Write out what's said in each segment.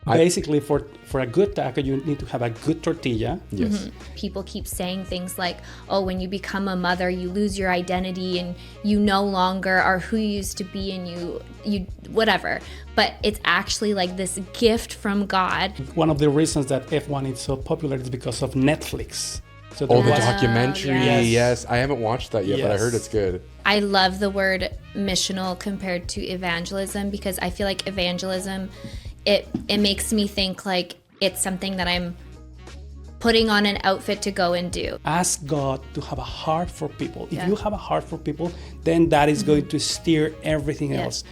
Basically, for a good taco, you need to have a good tortilla. Yes. People keep saying things like, oh, when you become a mother, you lose your identity and you no longer are who you used to be and you whatever. But it's actually like this gift from God. One of the reasons that F1 is so popular is because of Netflix. So The documentary. Yes. I haven't watched that yet, but I heard it's good. I love the word missional compared to evangelism because I feel like evangelism, it makes me think like it's something that I'm putting on an outfit to go and do. Ask God to have a heart for people. If you have a heart for people, then that is going to steer everything else.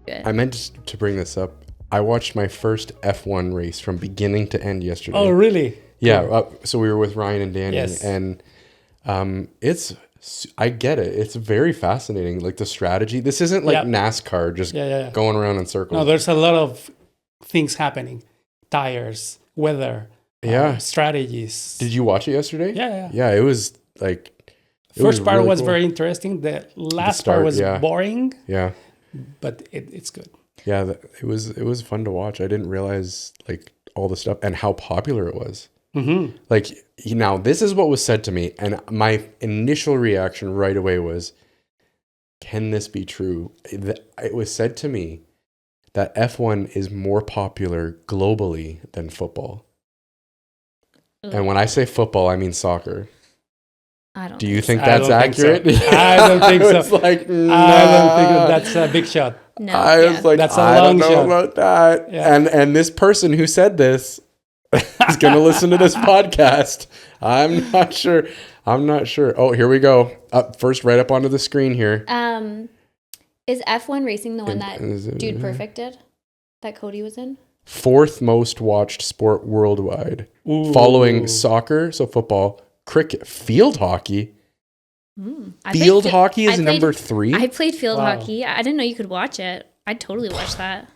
Good. I meant to bring this up. I watched my first F1 race from beginning to end yesterday. Oh, really? Yeah. Cool. So we were with Ryan and Danny, and I get it. It's very fascinating. Like the strategy. This isn't like NASCAR just going around in circles. No, there's a lot of things happening. Tires, weather, strategies. Did you watch it yesterday? Yeah. Yeah, it was like... First part really was cool. very interesting. The last part was boring. Yeah. But it's good. Yeah, it was fun to watch. I didn't realize like all the stuff and how popular it was. Mm-hmm. Like, now this is what was said to me, and my initial reaction right away was, can this be true? It was said to me that F1 is more popular globally than football. And when I say football, I mean soccer. Do you think that's accurate? I don't think so. It's like, nah. I don't think that's a big shot. No, I was like, that's a I long don't know shot. about that. Yeah. And this person who said this is going to listen to this podcast. I'm not sure. Oh, here we go. First, right up onto the screen here. Is F1 Racing the one that Dude Perfect did? That Cody was in? 4th most watched sport worldwide. Ooh. Following soccer, so football, cricket, field hockey. Field hockey is number 3? I played field hockey. I didn't know you could watch it. I'd totally watch that.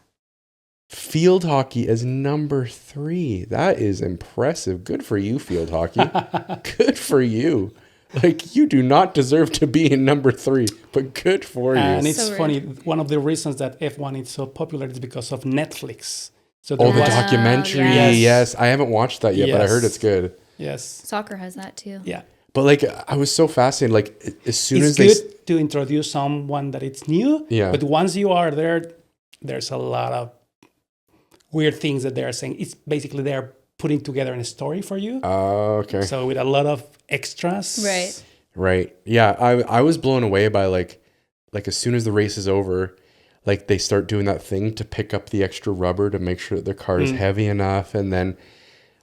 Field hockey is number 3. That is impressive. Good for you, field hockey. Good for you. Like, you do not deserve to be in number 3, but good for you. And it's funny. One of the reasons that F1 is so popular is because of Netflix. So the documentary. Yes. I haven't watched that yet, but I heard it's good. Yes. Soccer has that too. Yeah. But like, I was so fascinated. Like, as soon as it's good to introduce someone that it's new. Yeah. But once you are there, there's a lot of weird things that they're saying. It's basically they're putting together a story for you. Oh, okay. So with a lot of extras. Right. Yeah. I was blown away by like as soon as the race is over, like they start doing that thing to pick up the extra rubber to make sure that their car is heavy enough. And then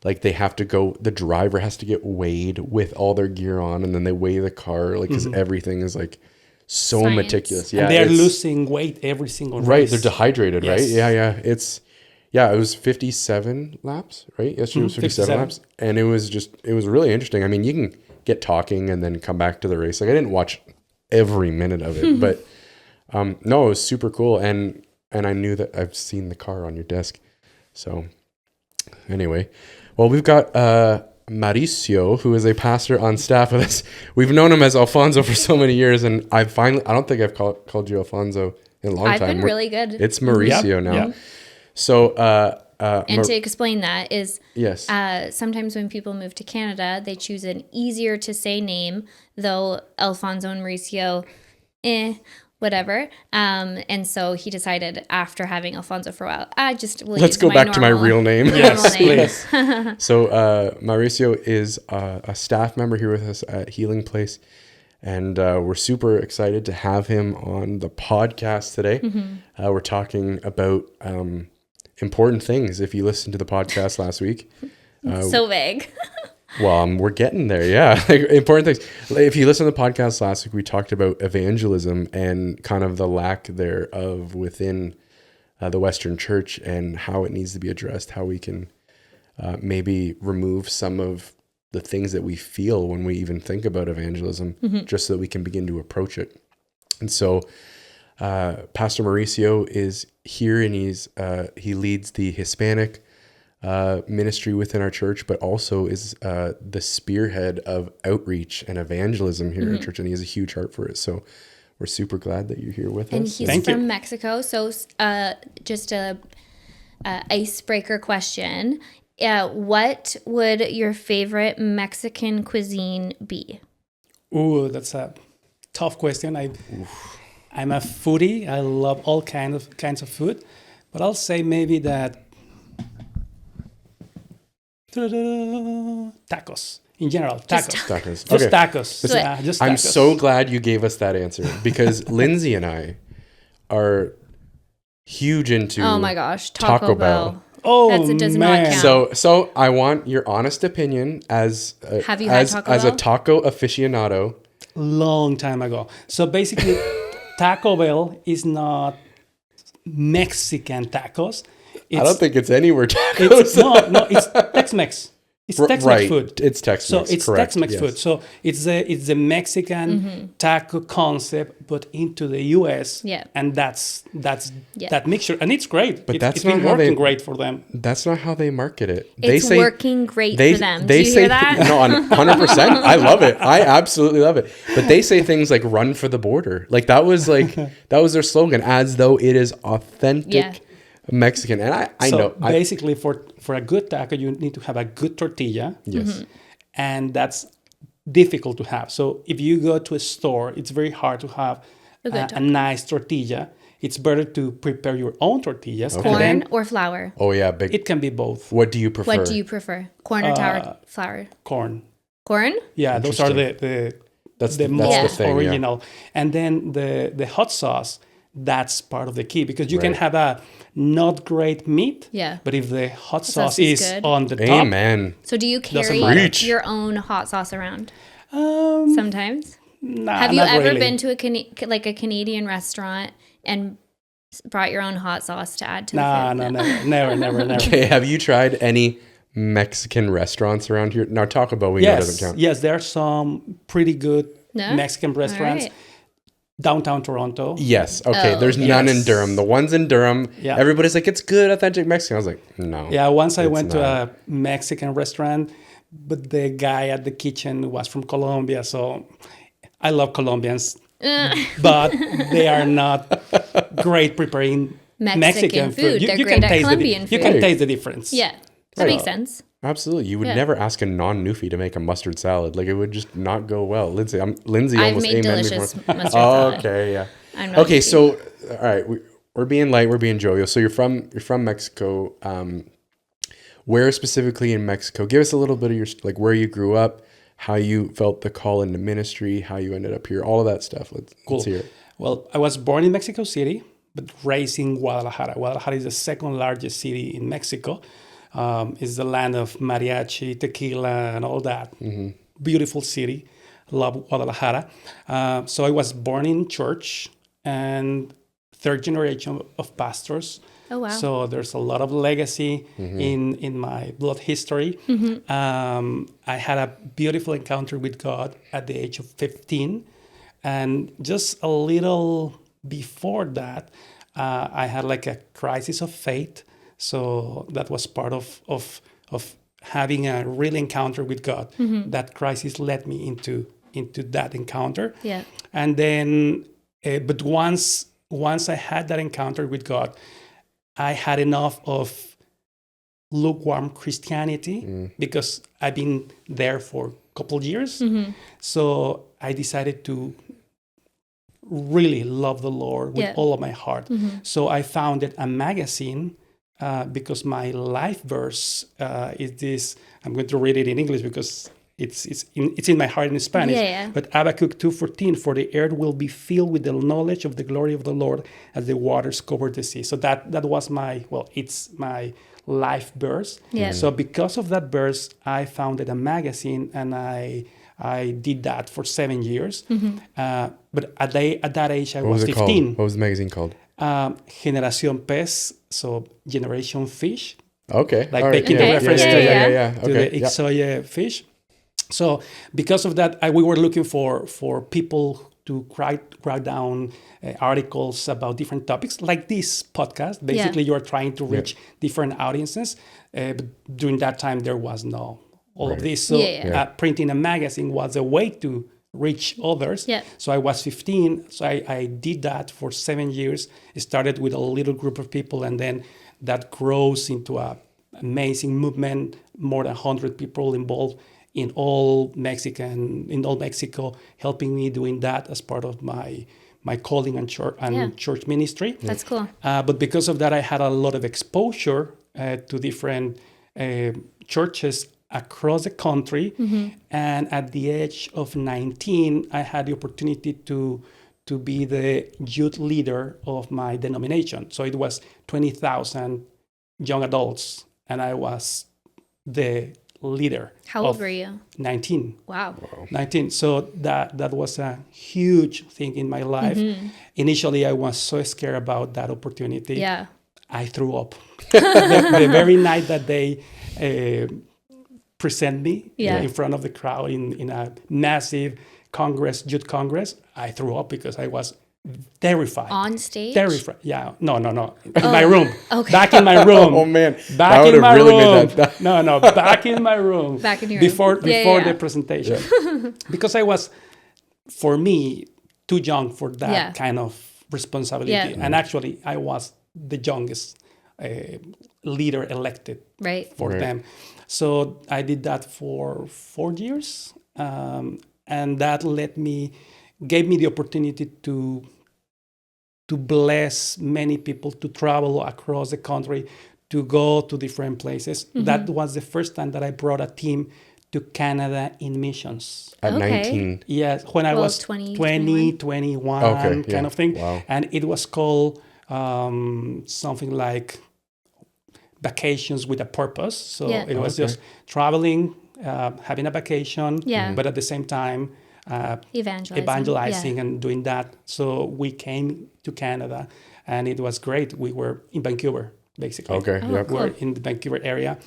like they have to go, the driver has to get weighed with all their gear on, and then they weigh the car, like, because everything is like so meticulous. Yeah. And they're losing weight every single race. Right. They're dehydrated, right? Yeah. It was 57 laps, right? Yesterday was 57 laps. And it was really interesting. I mean, you can get talking and then come back to the race. Like, I didn't watch every minute of it, but no, it was super cool. And I knew that I've seen the car on your desk. So anyway, well, we've got Mauricio, who is a pastor on staff with us. We've known him as Alfonso for so many years. And I don't think I've called you Alfonso in a long time. I've been really good. It's Mauricio now. Yeah. So, and to explain that is, yes. Sometimes when people move to Canada, they choose an easier to say name, though Alfonso and Mauricio, whatever. And so he decided after having Alfonso for a while, let's go back to my real name. Yes, please. So Mauricio is a staff member here with us at Healing Place. And we're super excited to have him on the podcast today. We're talking about important things. If you listened to the podcast last week. So vague. Well, we're getting there. Yeah. Like, important things. If you listened to the podcast last week, we talked about evangelism and kind of the lack thereof within the Western church and how it needs to be addressed, how we can maybe remove some of the things that we feel when we even think about evangelism, just so that we can begin to approach it. And so Pastor Mauricio is here, and he leads the Hispanic ministry within our church, but also is the spearhead of outreach and evangelism here at church, and he has a huge heart for it. So we're super glad that you're here with us. And he's from Mexico, so just a icebreaker question. What would your favorite Mexican cuisine be? Ooh, that's a tough question. I'm a foodie. I love all kinds of food, but I'll say maybe that tacos in general. Tacos. Tacos. Just Okay. tacos. So- Yeah, just I'm tacos. so glad you gave us that answer because Lindsay and I are huge into Oh my gosh, Taco Bell. Oh, Does not man. count. So I want your honest opinion as Have you had Taco as a Bell? taco aficionado. Long time ago. So basically, Taco Bell is not Mexican tacos. I don't think it's anywhere tacos. It's it's Tex-Mex. It's Tex-Mex right. food. It's Tex-Mex. So it's correct, Tex-Mex yes. food. So it's the Mexican taco concept, but into the U.S. Yeah. And that's Yeah. that mixture, and it's great. But that's it's not been how working they- great for them. That's not how they market it. It's working great they, for them. They Do you say hear that? no, 100%. I love it. I absolutely love it. But they say things like "run for the border." Like that was their slogan, as though it is authentic Yeah. Mexican. And I So know. basically, for a good taco, you need to have a good tortilla. Yes. And that's difficult to have. So if you go to a store, it's very hard to have A good a taco. nice tortilla. It's better to prepare your own tortillas. And Corn then or flour? Oh yeah, big. it can be both. What do you prefer? What do you prefer? Corn or flour? Corn. Corn? Yeah, those are the That's the the most thing, yeah. original. And then the hot sauce, that's part of the key, because you can Right. have a not great meat, Yeah. but if the hot sauce sauce is is good. on the top, Amen. So do you carry matter. Reach. your own hot sauce around sometimes? nah, Have you not ever really. been to a Canadian restaurant and brought your own hot sauce to add to the Nah, food? no, never. Okay, have you tried any Mexican restaurants around here? Now Taco Bell we know doesn't count. Yes, there are some pretty good No? Mexican restaurants All right. downtown Toronto. Yes. Okay. Oh, There's none in yes. Durham. The ones in Durham, Yeah. everybody's like, it's good, authentic Mexican. I was like, no. Yeah, once I it's went not. to a Mexican restaurant, but the guy at the kitchen was from Colombia, so I love Colombians, but they are not great preparing Mexican food. They're You great can at taste Colombian You food. can taste the difference. Yeah, that Right. makes sense. Absolutely. You would Yeah. never ask a non-newfie to make a mustard salad. Like it would just not go well. Lindsay I've almost made amen delicious before. mustard Oh, salad. okay, yeah. I'm not Okay, picky. so all right, we're being light, we're being jovial. So you're from Mexico. Where specifically in Mexico? Give us a little bit of your where you grew up, how you felt the call into ministry, how you ended up here, all of that stuff. Let's hear it. Well, I was born in Mexico City, but raised in Guadalajara. Guadalajara is the second largest city in Mexico. It's the land of mariachi, tequila, and all that. Beautiful city. Love Guadalajara. So I was born in church and third generation of pastors. Oh, wow. So there's a lot of legacy in my blood history. I had a beautiful encounter with God at the age of 15. And just a little before that, I had like a crisis of faith. So that was part of having a real encounter with God. That crisis led me into that encounter. Yeah. And then, but once I had that encounter with God, I had enough of lukewarm Christianity because I've been there for a couple years. So I decided to really love the Lord with Yeah. all of my heart. So I founded a magazine because my life verse is this. I'm going to read it in English because it's in my heart in Spanish. Yeah. But Habakkuk 2:14, for the earth will be filled with the knowledge of the glory of the Lord as the waters cover the sea. So that was it's my life verse. Yeah. So because of that verse, I founded a magazine, and I did that for 7 years. But at that age, I What was was it 15. called? What was the magazine called? Generación Pez, so Generation Fish, Okay. like all right. taking Okay. the reference Yeah. to the Okay. Yeah. Ixoye fish. So because of that, we were looking for people to write down articles about different topics, like this podcast. Basically, you are trying to reach different audiences. But during that time, there was no all of this. So printing a magazine was a way to reach others. Yeah. So I was 15. So I did that for 7 years. It started with a little group of people, and then that grows into a amazing movement, more than 100 people involved in all Mexico, helping me doing that as part of my calling and church ministry. That's cool. But because of that, I had a lot of exposure to different churches across the country. And at the age of 19, I had the opportunity to be the youth leader of my denomination. So it was 20,000 young adults, and I was the leader. How old were you? 19. Wow. 19. So that was a huge thing in my life. Initially, I was so scared about that opportunity. Yeah. I threw up. the very night that they present me in front of the crowd in a massive youth congress, I threw up because I was terrified. On stage? Terrified. Yeah. No. In my room. Okay. Back in my room. Oh man, Back that would in have my really room. made that. No. Back in my room. Back in your before room. Yeah. the presentation. Because I was, for me, too young for that kind of responsibility. Yeah. And actually, I was the youngest leader elected for them. So I did that for 4 years. And that gave me the opportunity to bless many people, to travel across the country, to go to different places. That was the first time that I brought a team to Canada in missions. At 19. Yes, when I was 20, 21 kind of thing. Wow. And it was called something like Vacations with a Purpose. So it was just traveling, having a vacation, but at the same time, evangelizing and doing that. So we came to Canada, and it was great. We were in Vancouver, basically. Okay. Oh, cool. We're in the Vancouver area.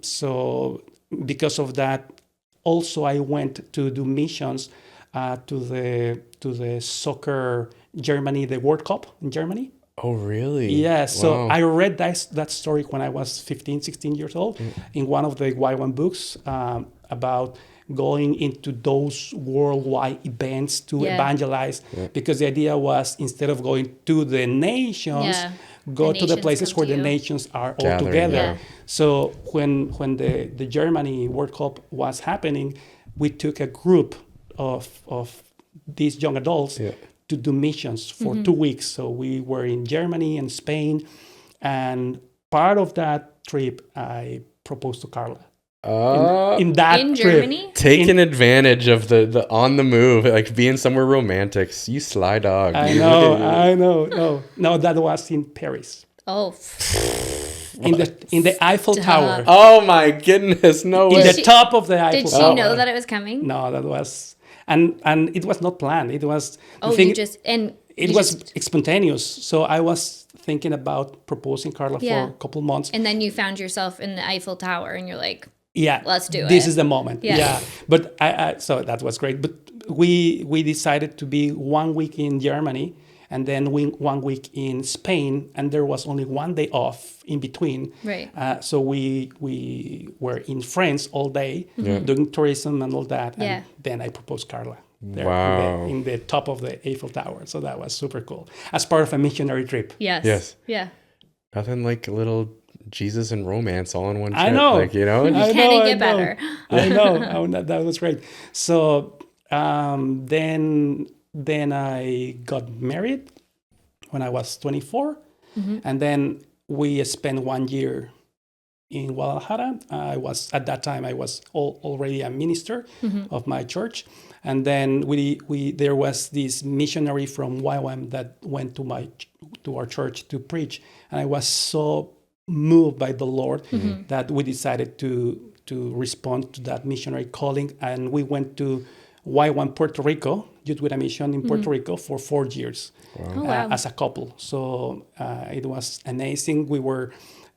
So because of that, also I went to do missions to the soccer Germany, the World Cup in Germany. Oh, really? Yeah, so Wow. I read that story when I was 15, 16 years old in one of the Y1 books about going into those worldwide events to evangelize, because the idea was, instead of going to the nations, go to the places where the nations are all together. Yeah. So when the Germany World Cup was happening, we took a group of these young adults to do missions for 2 weeks. So we were in Germany and Spain, and part of that trip, I proposed to Carla. In that in trip. Germany? Taking advantage of the on the move, like being somewhere romantic. You sly dog. I know. No, that was in Paris. Oh. In the Eiffel Tower. Oh my goodness, no way. In the top of the Eiffel Did Tower. she know that it was coming? No, that was, and it was not planned. It was. It was spontaneous. So I was thinking about proposing Carla for a couple months. And then you found yourself in the Eiffel Tower, and you're like, yeah, let's do it. This is the moment. Yeah. But so that was great. But we decided to be 1 week in Germany, and then 1 week in Spain, and there was only 1 day off in between. Right. So we were in France all day doing tourism and all that. And then I proposed Carla there in the top of the Eiffel Tower. So that was super cool, as part of a missionary trip. Yes. Yeah. Nothing like a little Jesus and romance all in one trip. I know. Like, you know? You can't get better. I know. That was great. So then I got married when I was 24. And then we spent 1 year in Guadalajara. At that time I was already a minister of my church. And then there was this missionary from YWAM that went to our church to preach. And I was so moved by the Lord that we decided to respond to that missionary calling, and we went to Y1 Puerto Rico, Youth with a Mission in Puerto Rico, for 4 years as a couple. So it was amazing. We were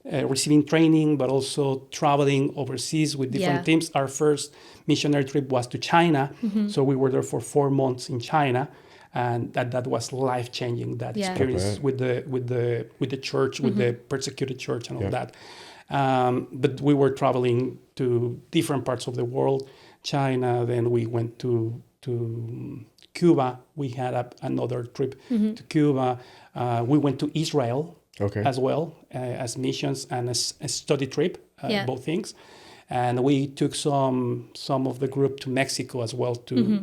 receiving training, but also traveling overseas with different teams. Our first missionary trip was to China, so we were there for 4 months in China. And that was life-changing, that experience with the church, with the persecuted church and all that. But we were traveling to different parts of the world, China, then we went to Cuba. We had another trip to Cuba. We went to Israel. Okay. as well, as missions and as a study trip, Yeah. both things. And we took some of the group to Mexico as well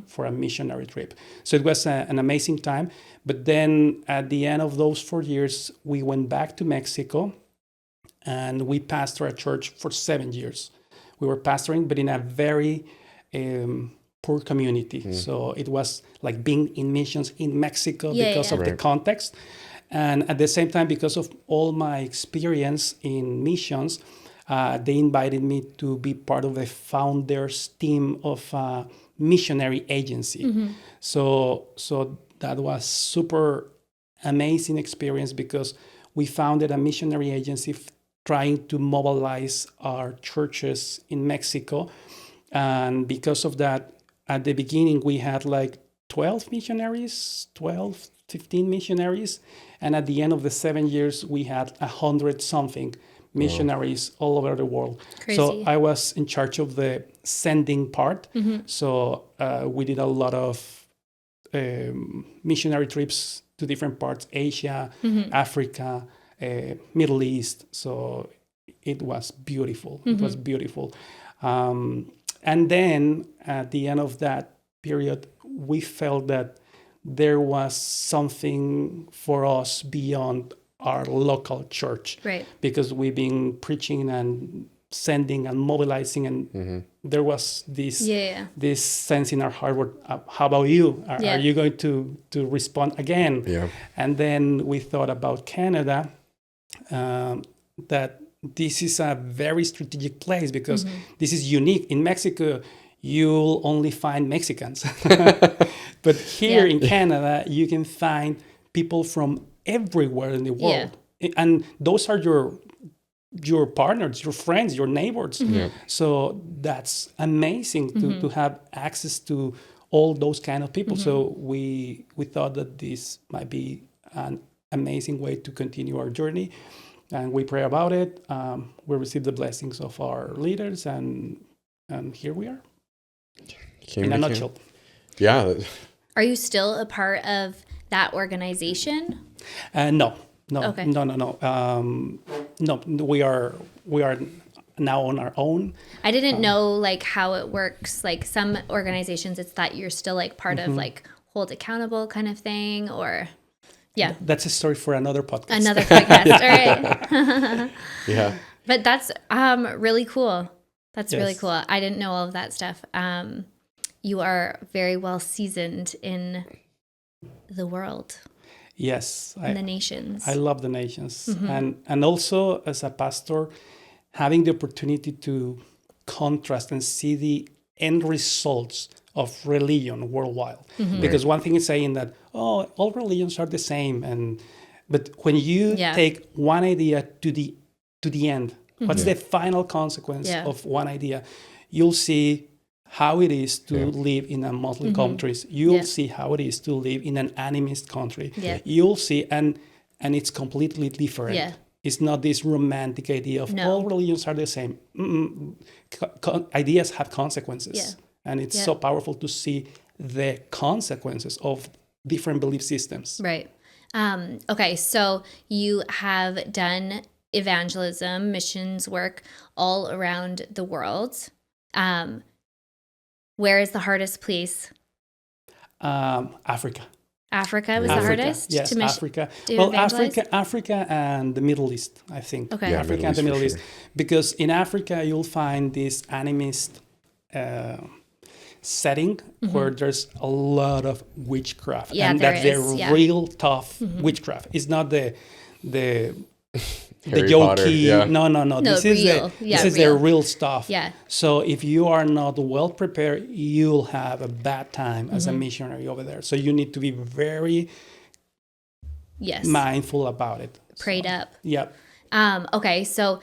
for a missionary trip. So it was an amazing time. But then at the end of those 4 years, we went back to Mexico, and we pastored a church for 7 years. We were pastoring, but in a very poor community. So it was like being in missions in Mexico because of the Right. context. And at the same time, because of all my experience in missions, they invited me to be part of the founders team of a missionary agency. So that was super amazing experience, because we founded a missionary agency trying to mobilize our churches in Mexico. And because of that, at the beginning, we had like 12 missionaries, 12, 15 missionaries. And at the end of the 7 years, we had 100 something missionaries all over the world. Crazy. So I was in charge of the sending part. So we did a lot of missionary trips to different parts, Asia, Africa, Middle East. So it was beautiful. It was beautiful. And then at the end of that period, we felt that there was something for us beyond our local church. Right. Because we've been preaching and sending and mobilizing, and there was this this sense in our heart where, how about you? Are you going to respond again? Yeah. And then we thought about Canada, that this is a very strategic place, because this is unique. In Mexico, you'll only find Mexicans. But here in Canada, you can find people from everywhere in the world. And those are your partners, your friends, your neighbors. So that's amazing to have access to all those kind of people. So we thought that this might be an amazing way to continue our journey. And we pray about it. We received the blessings of our leaders, and here we are. In a nutshell. Yeah. Are you still a part of that organization? No. Okay. No. No, we are now on our own. I didn't know like how it works. Like some organizations, it's that you're still like part of like hold accountable kind of thing, or That's a story for another podcast. Another podcast. All right. Yeah. But that's really cool. That's really Yes. cool. I didn't know all of that stuff. You are very well seasoned in the world, Yes. in the nations. I love the nations. And also as a pastor, having the opportunity to contrast and see the end results of religion worldwide. Because one thing is saying that, all religions are the same, but when you take one idea to the end, what's the final consequence of one idea? You'll see how it is to live in a Muslim countries. You'll see how it is to live in an animist country. You'll see, and it's completely different. It's not this romantic idea of all religions are the same. Ideas have consequences. And it's so powerful to see the consequences of different belief systems. Right. Okay, so you have done evangelism, missions work all around the world. Where is the hardest place? Africa. Africa was the hardest? Yes, to Africa. to Well, evangelize? Africa and the Middle East, I think. Okay. Yeah, Africa Middle and the East for Middle East. sure. Because in Africa, you'll find this animist setting where there's a lot of witchcraft. Yeah, and there that's is, the yeah. real tough witchcraft. It's not the Harry jokey. Potter, yeah. No. No, This real. is the real stuff. Yeah. So if you are not well prepared, you'll have a bad time as a missionary over there. So you need to be very mindful about it. Prayed up. Yeah. Okay, so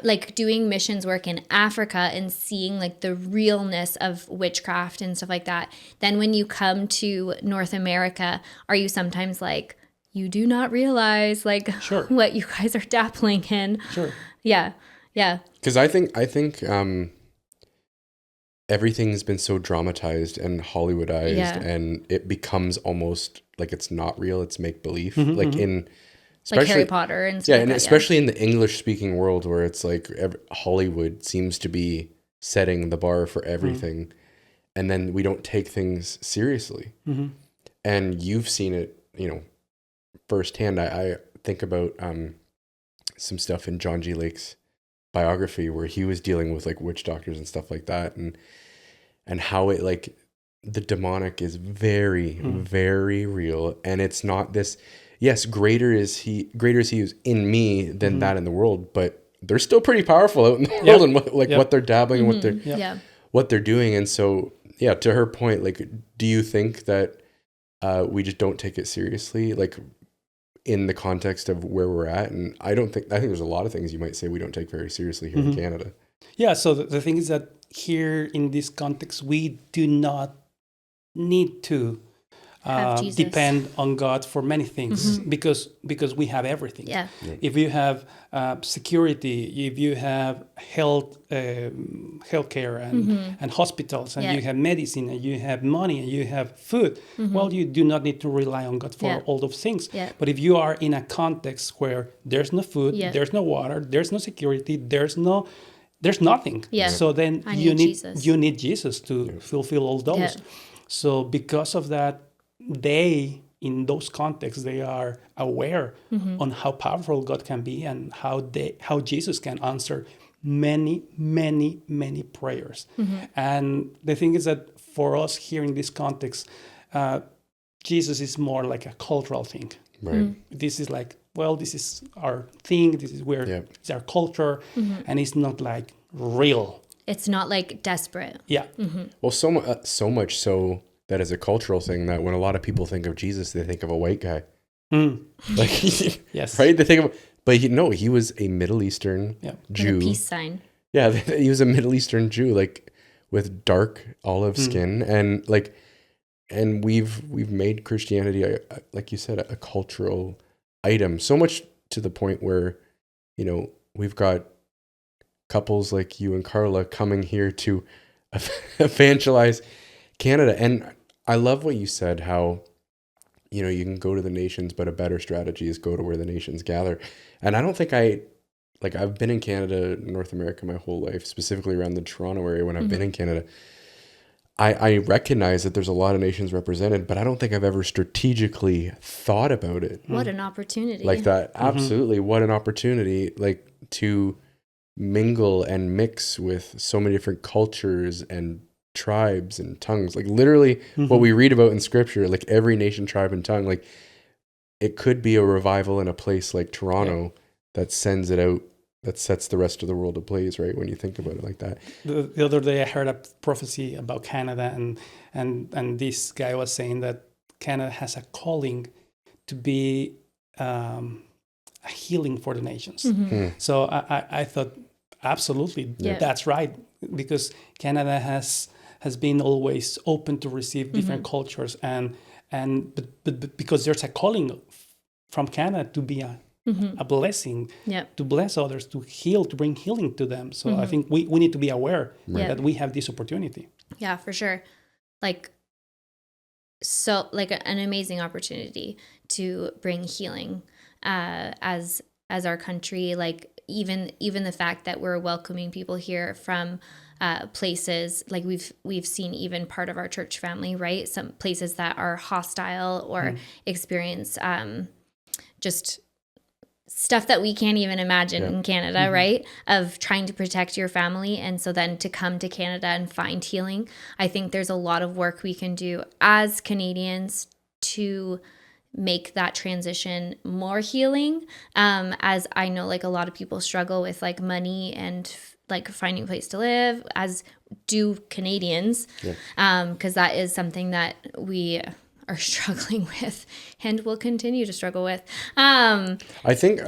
like doing missions work in Africa and seeing like the realness of witchcraft and stuff like that. Then when you come to North America, are you sometimes like, you do not realize like what you guys are dabbling in? Sure. Yeah. Because I think everything's been so dramatized and Hollywoodized, and it becomes almost like it's not real. It's make believe. Like in like Harry Potter and stuff yeah, like and that, especially in the English speaking world where it's like Hollywood seems to be setting the bar for everything, and then we don't take things seriously. And you've seen it, firsthand. I think about some stuff in John G. Lake's biography where he was dealing with like witch doctors and stuff like that, and how it like the demonic is very, very real, and it's not this. Yes, greater is he who's in me than that in the world, but they're still pretty powerful out in the world, and what they're dabbling and what they're doing. And so, yeah, to her point, like, do you think that we just don't take it seriously, like in the context of where we're at? And I think there's a lot of things you might say we don't take very seriously here in Canada. Yeah. So the thing is that here in this context, we do not need to depend on God for many things because we have everything. Yeah. If you have security, if you have healthcare and hospitals, and you have medicine, and you have money, and you have food, well, you do not need to rely on God for all those things. Yeah. But if you are in a context where there's no food, there's no water, there's no security, there's nothing. Yeah. So then you need Jesus to fulfill all those. Yeah. So because of that, in those contexts, they are aware on how powerful God can be and how Jesus can answer many, many, many prayers. And the thing is that for us here in this context, Jesus is more like a cultural thing. Right. This is like, well, this is our thing. This is where it's our culture, and it's not like real. It's not like desperate. Yeah. Well, so much so that is a cultural thing that when a lot of people think of Jesus, they think of a white guy. Like, yes, right? They think of, but he was a Middle Eastern Jew. With a peace sign. Yeah, he was a Middle Eastern Jew, like with dark olive skin, and like, and we've made Christianity, like you said, a cultural item. So much to the point where, we've got couples like you and Carla coming here to evangelize Canada. And I love what you said, how, you can go to the nations, but a better strategy is go to where the nations gather. And I don't think I've been in Canada, North America my whole life, specifically around the Toronto area when I've been in Canada. I recognize that there's a lot of nations represented, but I don't think I've ever strategically thought about it. What an opportunity. Like that. Absolutely. What an opportunity, like to mingle and mix with so many different cultures and tribes and tongues, like literally what we read about in scripture, like every nation, tribe, and tongue. Like it could be a revival in a place like Toronto that sends it out, that sets the rest of the world ablaze, right? When you think about it like that. The other day I heard a prophecy about Canada, and this guy was saying that Canada has a calling to be a healing for the nations. So I thought, absolutely, that's right, because Canada has been always open to receive different cultures, but because there's a calling from Canada to be a blessing, to bless others, to heal, to bring healing to them. So I think we need to be aware that we have this opportunity. Yeah, for sure. So an amazing opportunity to bring healing as our country. Like even the fact that we're welcoming people here from places, like we've seen even part of our church family, right? Some places that are hostile or experience just stuff that we can't even imagine in Canada, right? Of trying to protect your family. And so then to come to Canada and find healing, I think there's a lot of work we can do as Canadians to make that transition more healing. As I know, like a lot of people struggle with like money and like finding a place to live, as do Canadians, because that is something that we are struggling with and will continue to struggle with. I think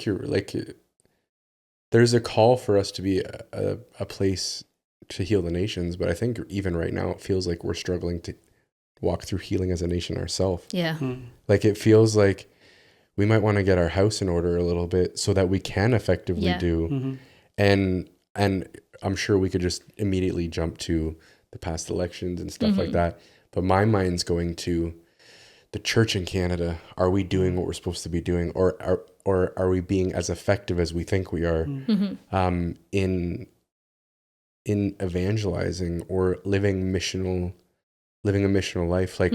you're like, there's a call for us to be a place to heal the nations, but I think even right now it feels like we're struggling to walk through healing as a nation ourselves. Yeah. Like it feels like we might want to get our house in order a little bit so that we can effectively do. And I'm sure we could just immediately jump to the past elections and stuff like that. But my mind's going to the church in Canada, are we doing what we're supposed to be doing, or are we being as effective as we think we are in evangelizing or living a missional life? Like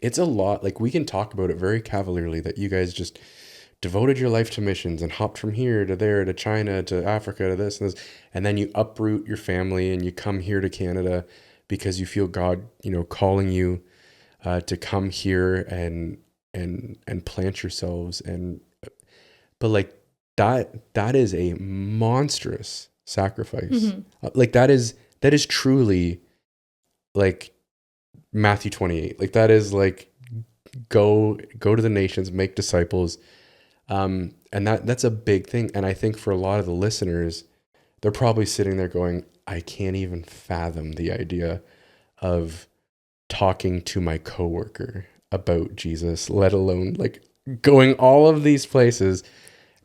it's a lot. Like we can talk about it very cavalierly that you guys just devoted your life to missions and hopped from here to there to China to Africa to this and this, and then you uproot your family and you come here to Canada because you feel God, calling you to come here and plant yourselves. But like that is a monstrous sacrifice. Like that is truly like Matthew 28. Like that is like go to the nations, make disciples. And that's a big thing. And I think for a lot of the listeners, they're probably sitting there going, I can't even fathom the idea of talking to my coworker about Jesus, let alone like going all of these places.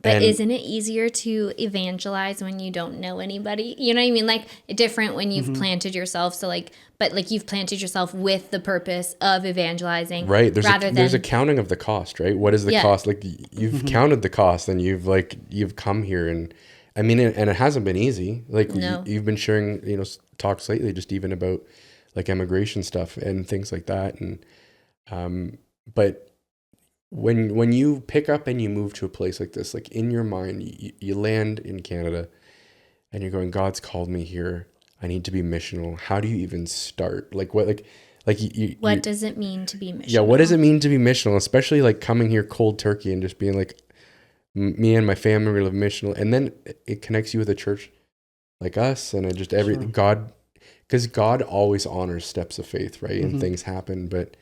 But isn't it easier to evangelize when you don't know anybody? You know what I mean? Like different when you've planted yourself. So like, but like you've planted yourself with the purpose of evangelizing. Right. There's a counting of the cost, right? What is the cost? Like you've counted the cost and you've come here, and I mean, and it hasn't been easy. Like you've been sharing, talks lately, just even about like immigration stuff and things like that. And, but when you pick up and you move to a place like this, like in your mind, you land in Canada and you're going, God's called me here. I need to be missional. How do you even start? Like what, what does it mean to be missional? Yeah. What does it mean to be missional? Especially like coming here cold turkey and just being like, me and my family live missional. And then it connects you with a church like us. And it just God, because God always honors steps of faith, right? And things happen. But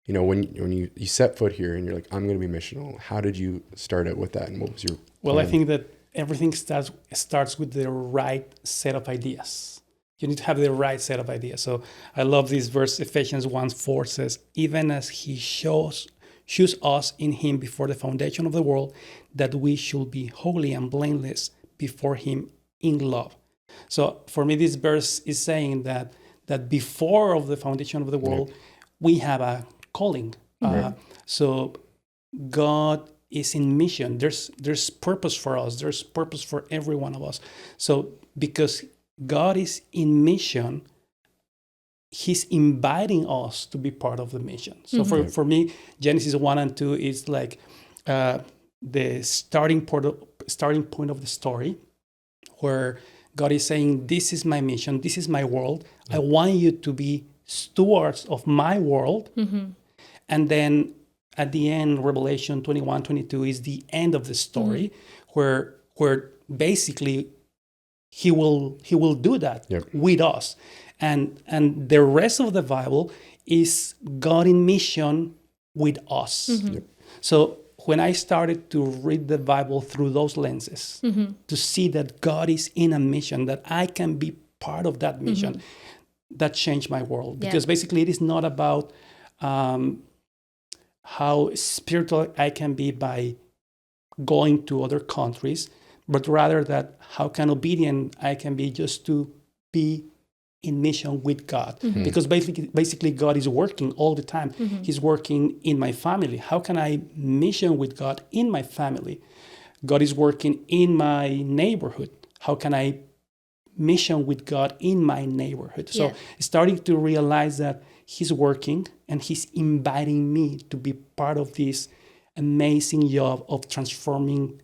when you set foot here and you're like, I'm going to be missional, how did you start out with that? And what was your plan? I think that everything starts with the right set of ideas. You need to have the right set of ideas. So I love this verse, Ephesians 1:4 says, even as he chose us in him before the foundation of the world, that we should be holy and blameless before him in love. So for me, this verse is saying that before of the foundation of the world, we have a calling. So God is in mission. There's purpose for us. There's purpose for every one of us. So because God is in mission, he's inviting us to be part of the mission. So for me, Genesis 1 and 2 is like the starting point of the story, where God is saying, this is my mission, this is my world. I want you to be stewards of my world. And then at the end, Revelation 21-22 is the end of the story, where basically he will do that with us. And the rest of the Bible is God in mission with us. So when I started to read the Bible through those lenses, to see that God is in a mission, that I can be part of that mission, that changed my world. Because basically it is not about how spiritual I can be by going to other countries, but rather that how can obedient I can be just to be in mission with God. Because basically God is working all the time. He's working in my family. How can I mission with God in my family? God is working in my neighborhood. How can I mission with God in my neighborhood? So starting to realize that he's working and he's inviting me to be part of this amazing job of transforming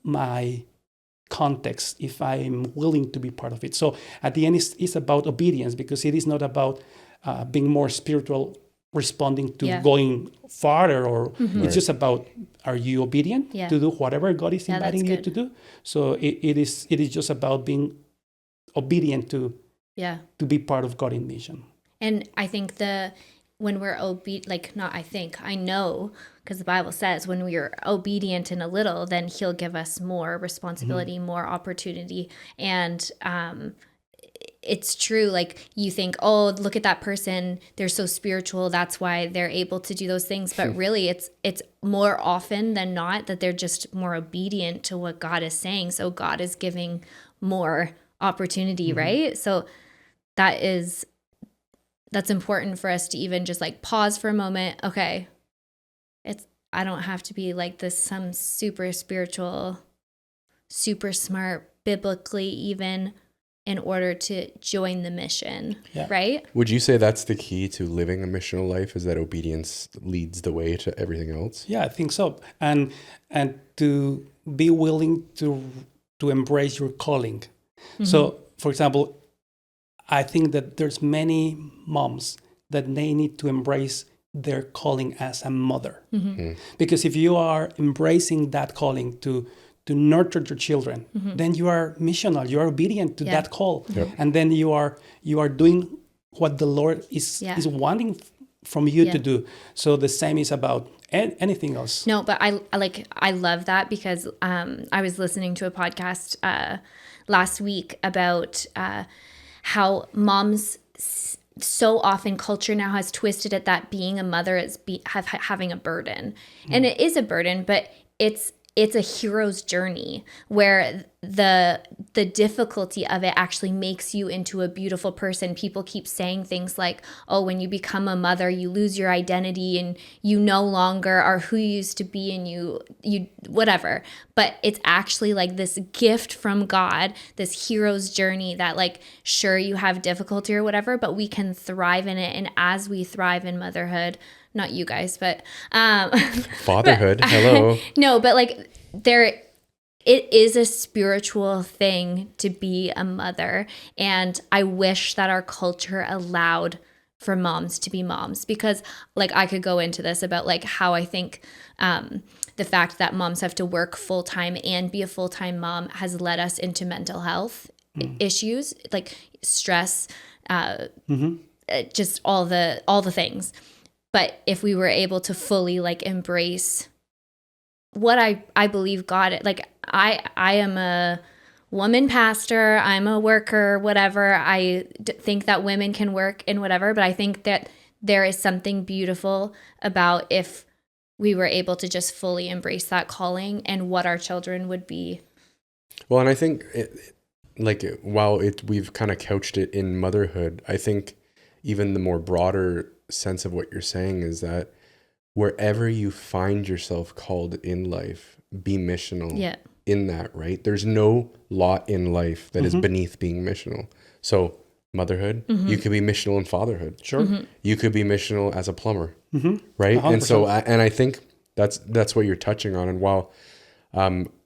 my context if I'm willing to be part of it. So at the end, it's about obedience, because it is not about being more spiritual, responding to going farther, or it's just about, are you obedient to do whatever God is inviting you to do? So it is just about being obedient to be part of God in mission. And I think when we're I know, because the Bible says when we are obedient in a little, then he'll give us more responsibility, more opportunity. And it's true. Like you think, oh, look at that person, they're so spiritual, that's why they're able to do those things. But really it's more often than not that they're just more obedient to what God is saying. So God is giving more opportunity, right? So that's important for us to even just like pause for a moment. Okay, I don't have to be like this, some super spiritual, super smart, biblically even, in order to join the mission, right? Would you say that's the key to living a missional life, is that obedience leads the way to everything else? Yeah, I think so. And to be willing to embrace your calling. So, for example, I think that there's many moms that they need to embrace their calling as a mother. Because if you are embracing that calling to nurture your children, then you are missional, you are obedient to that call. And then you are doing what the Lord is wanting from you to do. So the same is about anything else. No, but I love that, because I was listening to a podcast last week about how moms, so often culture now has twisted it that being a mother is having a burden. And it is a burden, but it's a hero's journey where the difficulty of it actually makes you into a beautiful person. People keep saying things like, oh, when you become a mother, you lose your identity and you no longer are who you used to be, and you whatever. But it's actually like this gift from God, this hero's journey that, like, sure, you have difficulty or whatever, but we can thrive in it. And as we thrive in motherhood, not you guys, but fatherhood. Hello. No, but like it is a spiritual thing to be a mother, and I wish that our culture allowed for moms to be moms, because like I could go into this about like how I think the fact that moms have to work full time and be a full time mom has led us into mental health issues, like stress, just all the things. But if we were able to fully like embrace what I believe God, like I am a woman pastor, I'm a worker, whatever. I think that women can work in whatever, but I think that there is something beautiful about if we were able to just fully embrace that calling and what our children would be. Well, and I think while we've kind of couched it in motherhood, I think even the more broader sense of what you're saying is that wherever you find yourself called in life, be missional in that, right? There's no lot in life that is beneath being missional. So motherhood, you could be missional in fatherhood. Sure. You could be missional as a plumber, right? 100%. And so, I think that's what you're touching on. And while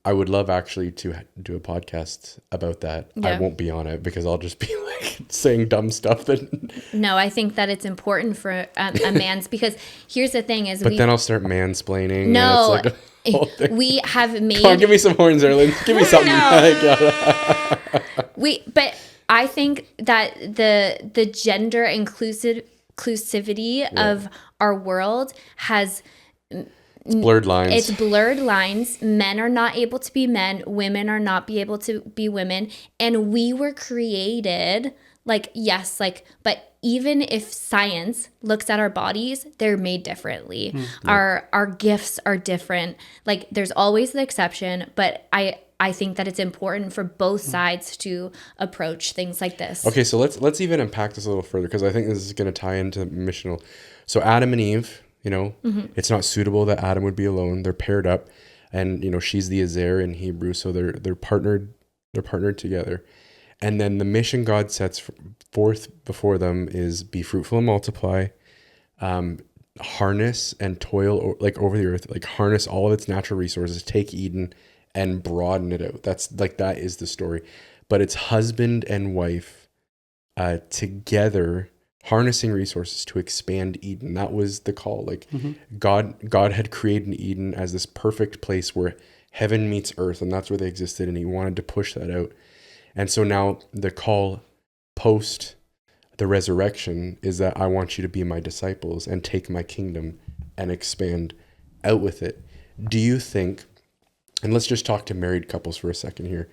I would love actually to do a podcast about that, I won't be on it because I'll just be like saying dumb stuff that. No, I think that it's important for a man's, because here's the thing is, but then I'll start mansplaining. No, and it's like a whole thing. We have made. Come on, give me some horns, Erlen. Give me something. But I think that the gender inclusivity of our world has. Blurred lines. It's blurred lines. Men are not able to be men. Women are not able to be women. And we were created but even if science looks at our bodies, they're made differently. Our gifts are different. Like there's always the exception, but I think that it's important for both sides to approach things like this. Okay, so let's even unpack this a little further, because I think this is going to tie into missional. So Adam and Eve, it's not suitable that Adam would be alone. They're paired up, and she's the Azer in Hebrew, so they're partnered together. And then the mission God sets forth before them is be fruitful and multiply, harness and toil over the earth, like harness all of its natural resources, take Eden and broaden it out. That is the story. But it's husband and wife together, harnessing resources to expand Eden. That was the call. God had created Eden as this perfect place where heaven meets earth, and that's where they existed, and he wanted to push that out. And so now the call post the resurrection is that I want you to be my disciples and take my kingdom and expand out with it. Do you think, and let's just talk to married couples for a second here,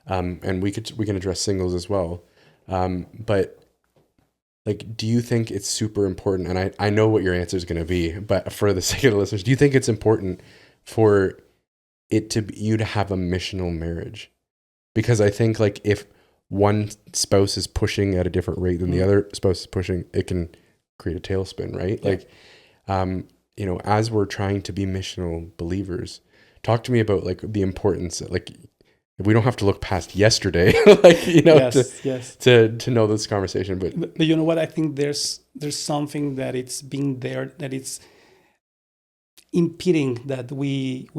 and we can address singles as well, but do you think it's super important? And I know what your answer is going to be, but for the sake of the listeners, do you think it's important for you to have a missional marriage? Because I think if one spouse is pushing at a different rate than the other spouse is pushing, it can create a tailspin, right? as we're trying to be missional believers, talk to me about like the importance, like we don't have to look past yesterday, like, Yes. to know this conversation, But you know what? I think there's something that it's being there, that it's impeding that we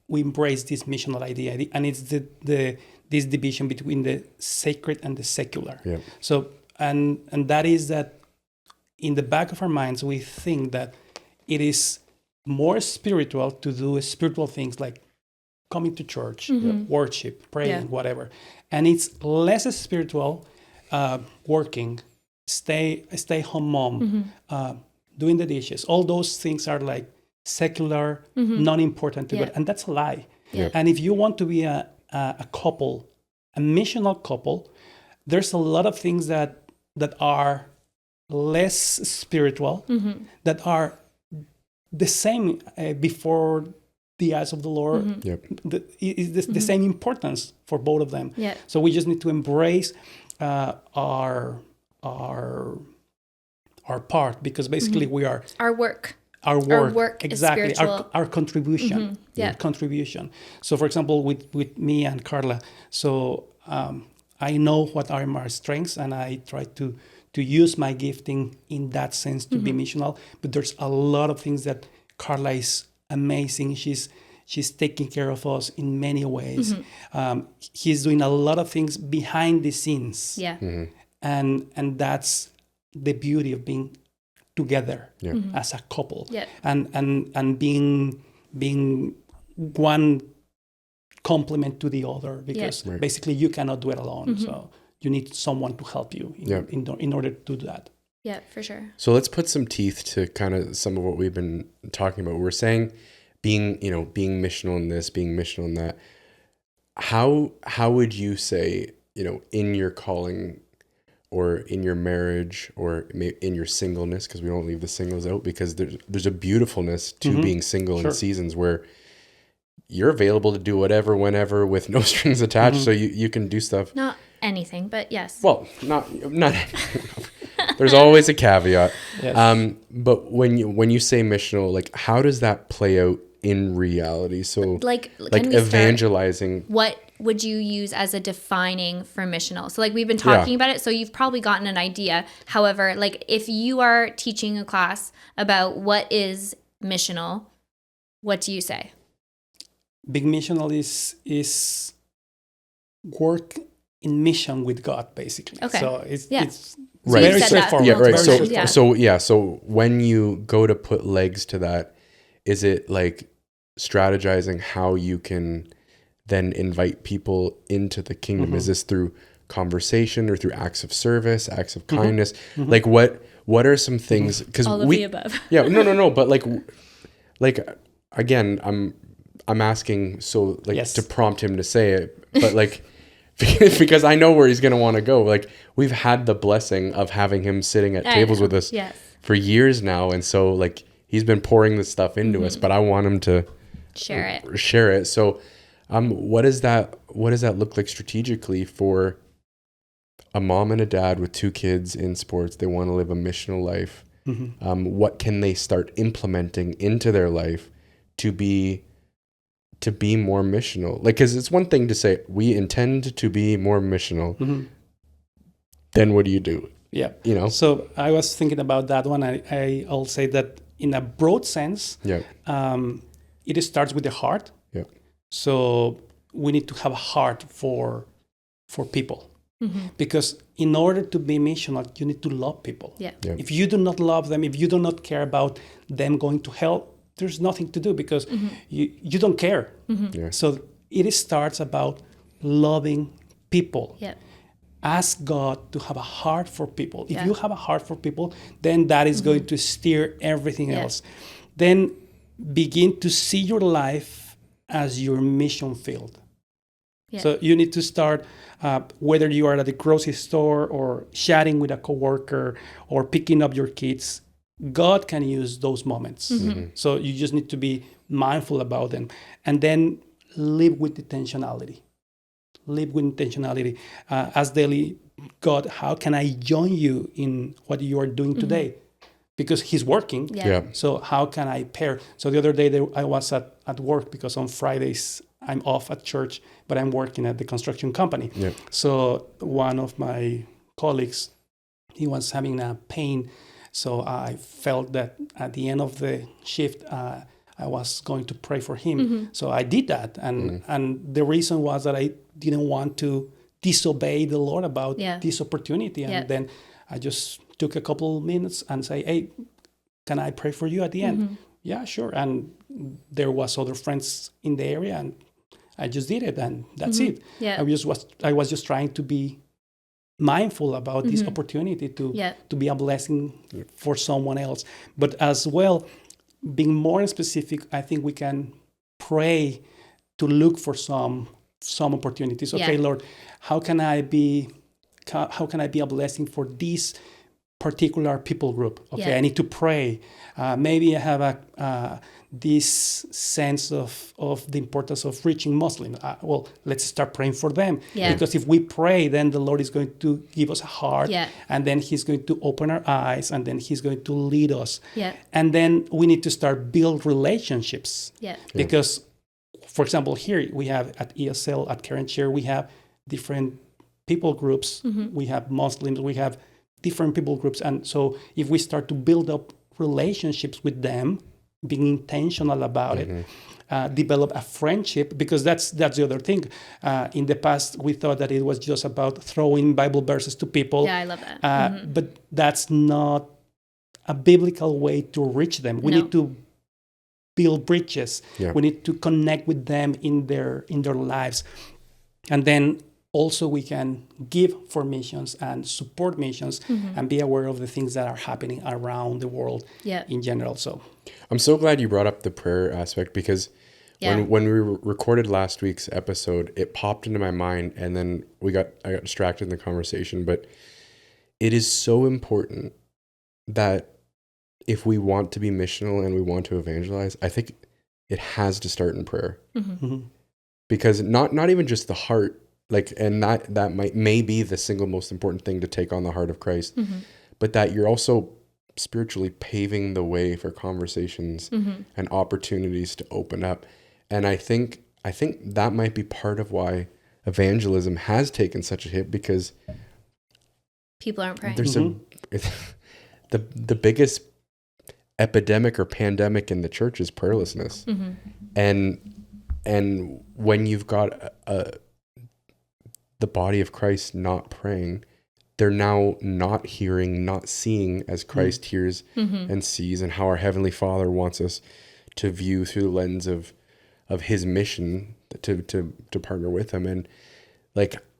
embrace this missional idea, and it's this division between the sacred and the secular. Yeah. So and that is that in the back of our minds we think that it is more spiritual to do spiritual things like coming to church, worship, praying, whatever, and it's less spiritual working, stay home mom, doing the dishes. All those things are like secular, non-important to God, and that's a lie. Yeah. And if you want to be a couple, a missional couple, there's a lot of things that are less spiritual, that are the same before the eyes of the Lord. Yep. The same importance for both of them. Yeah. So we just need to embrace our part, because basically we are Our work. our work, is exactly, spiritual. our contribution. Yeah. Contribution. So for example, with me and Carla, so I know what are my strengths, and I try to use my gifting in that sense to be missional. But there's a lot of things that Carla is amazing. She's taking care of us in many ways. He's doing a lot of things behind the scenes. Yeah. And that's the beauty of being together as a couple. Yeah. And being one complement to the other, because basically you cannot do it alone. So you need someone to help you in order to do that. Yeah, for sure. So let's put some teeth to kind of some of what we've been talking about. We're saying being missional in this, being missional in that. How would you say, in your calling or in your marriage or in your singleness, because we don't leave the singles out, because there's a beautifulness to being single in seasons where you're available to do whatever, whenever, with no strings attached. So you can do stuff. Not anything, but yes. Well, not there's always a caveat. Yes. But when you say missional, like, how does that play out in reality? So like can we evangelizing. What would you use as a defining for missional? So like we've been talking about it, so you've probably gotten an idea. However, like if you are teaching a class about what is missional, what do you say? Being missional is work in mission with God, basically. Okay. So it's Right. very said that. straightforward. Yeah, right. Yeah. So when you go to put legs to that, is it like strategizing how you can then invite people into the kingdom? Is this through conversation or through acts of service, acts of kindness? Like what are some things? Because all of the above. Yeah, no. But like again, I'm asking to prompt him to say it, but like. Because I know where he's going to want to go. Like, we've had the blessing of having him sitting at tables with us for years now. And so like he's been pouring this stuff into us, but I want him to share it. So what does that look like strategically for a mom and a dad with 2 kids in sports? They want to live a missional life. What can they start implementing into their life to be more missional? Like, because it's one thing to say we intend to be more missional. Then what do you do? Yeah. So I was thinking about that one. I'll say that in a broad sense, it starts with the heart. Yeah. So we need to have a heart for people, because in order to be missional, you need to love people. Yeah. If you do not love them, if you do not care about them going to hell, there's nothing to do, because you don't care. So it starts about loving people. Ask God to have a heart for people. If you have a heart for people, then that is going to steer everything else. Then begin to see your life as your mission field. So you need to start, whether you are at the grocery store or chatting with a coworker or picking up your kids, God can use those moments. So you just need to be mindful about them, and then live with intentionality. Ask daily, God, how can I join you in what you are doing today? because he's working. Yeah. So how can I pair? So the other day I was at work because on Fridays I'm off at church, but I'm working at the construction company. Yeah. So one of my colleagues, he was having a pain. So I felt that at the end of the shift, I was going to pray for him. So I did that. And the reason was that I didn't want to disobey the Lord about this opportunity. And then I just took a couple minutes and say, hey, can I pray for you at the end? Yeah, sure. And there was other friends in the area, and I just did it, and that's it. Yeah. I was just trying to be mindful about this opportunity to be a blessing for someone else. But as well, being more specific, I think we can pray to look for some opportunities. Okay, Lord, how can I be a blessing for this particular people group? Okay, I need to pray. Maybe I have this sense of the importance of reaching Muslims. Well, let's start praying for them. Because if we pray, then the Lord is going to give us a heart, and then He's going to open our eyes, and then He's going to lead us. And then we need to start build relationships. Because, for example, here we have at ESL, at Current Share, we have different people groups. We have Muslims, we have different people groups. And so if we start to build up relationships with them, being intentional about it, develop a friendship, because that's the other thing. In the past, we thought that it was just about throwing Bible verses to people. Yeah, I love that. But that's not a biblical way to reach them. We need to build bridges. We need to connect with them in their lives. And then also we can give for missions and support missions and be aware of the things that are happening around the world in general. So I'm so glad you brought up the prayer aspect, because when we recorded last week's episode, it popped into my mind, and then I got distracted in the conversation. But it is so important that if we want to be missional and we want to evangelize, I think it has to start in prayer. Because not even just the heart, and that may be the single most important thing to take on the heart of Christ, but that you're also spiritually paving the way for conversations and opportunities to open up. And I think that might be part of why evangelism has taken such a hit, because people aren't praying. There's the biggest epidemic or pandemic in the church is prayerlessness. And when you've got the body of Christ not praying, they're now not hearing, not seeing as Christ hears and sees, and how our Heavenly Father wants us to view through the lens of His mission to partner with Him. And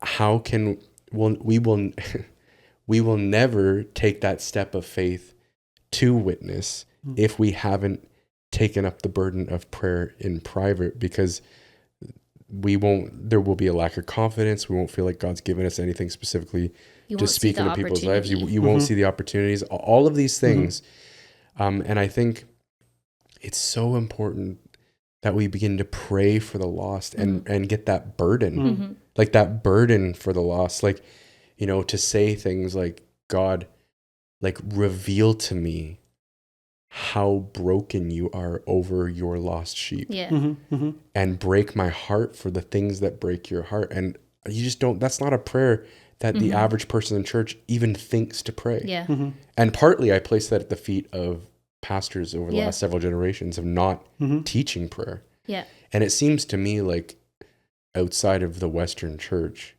how can we will never take that step of faith to witness if we haven't taken up the burden of prayer in private, because there will be a lack of confidence. We won't feel like God's given us anything specifically to speak into people's lives. You won't see the opportunities, all of these things. And I think it's so important that we begin to pray for the lost and get that burden, that burden for the lost, to say things like, God, reveal to me how broken you are over your lost sheep, and break my heart for the things that break your heart. And you just that's not a prayer that the average person in church even thinks to pray. And partly I place that at the feet of pastors over the last several generations of not teaching prayer. And it seems to me like outside of the Western church,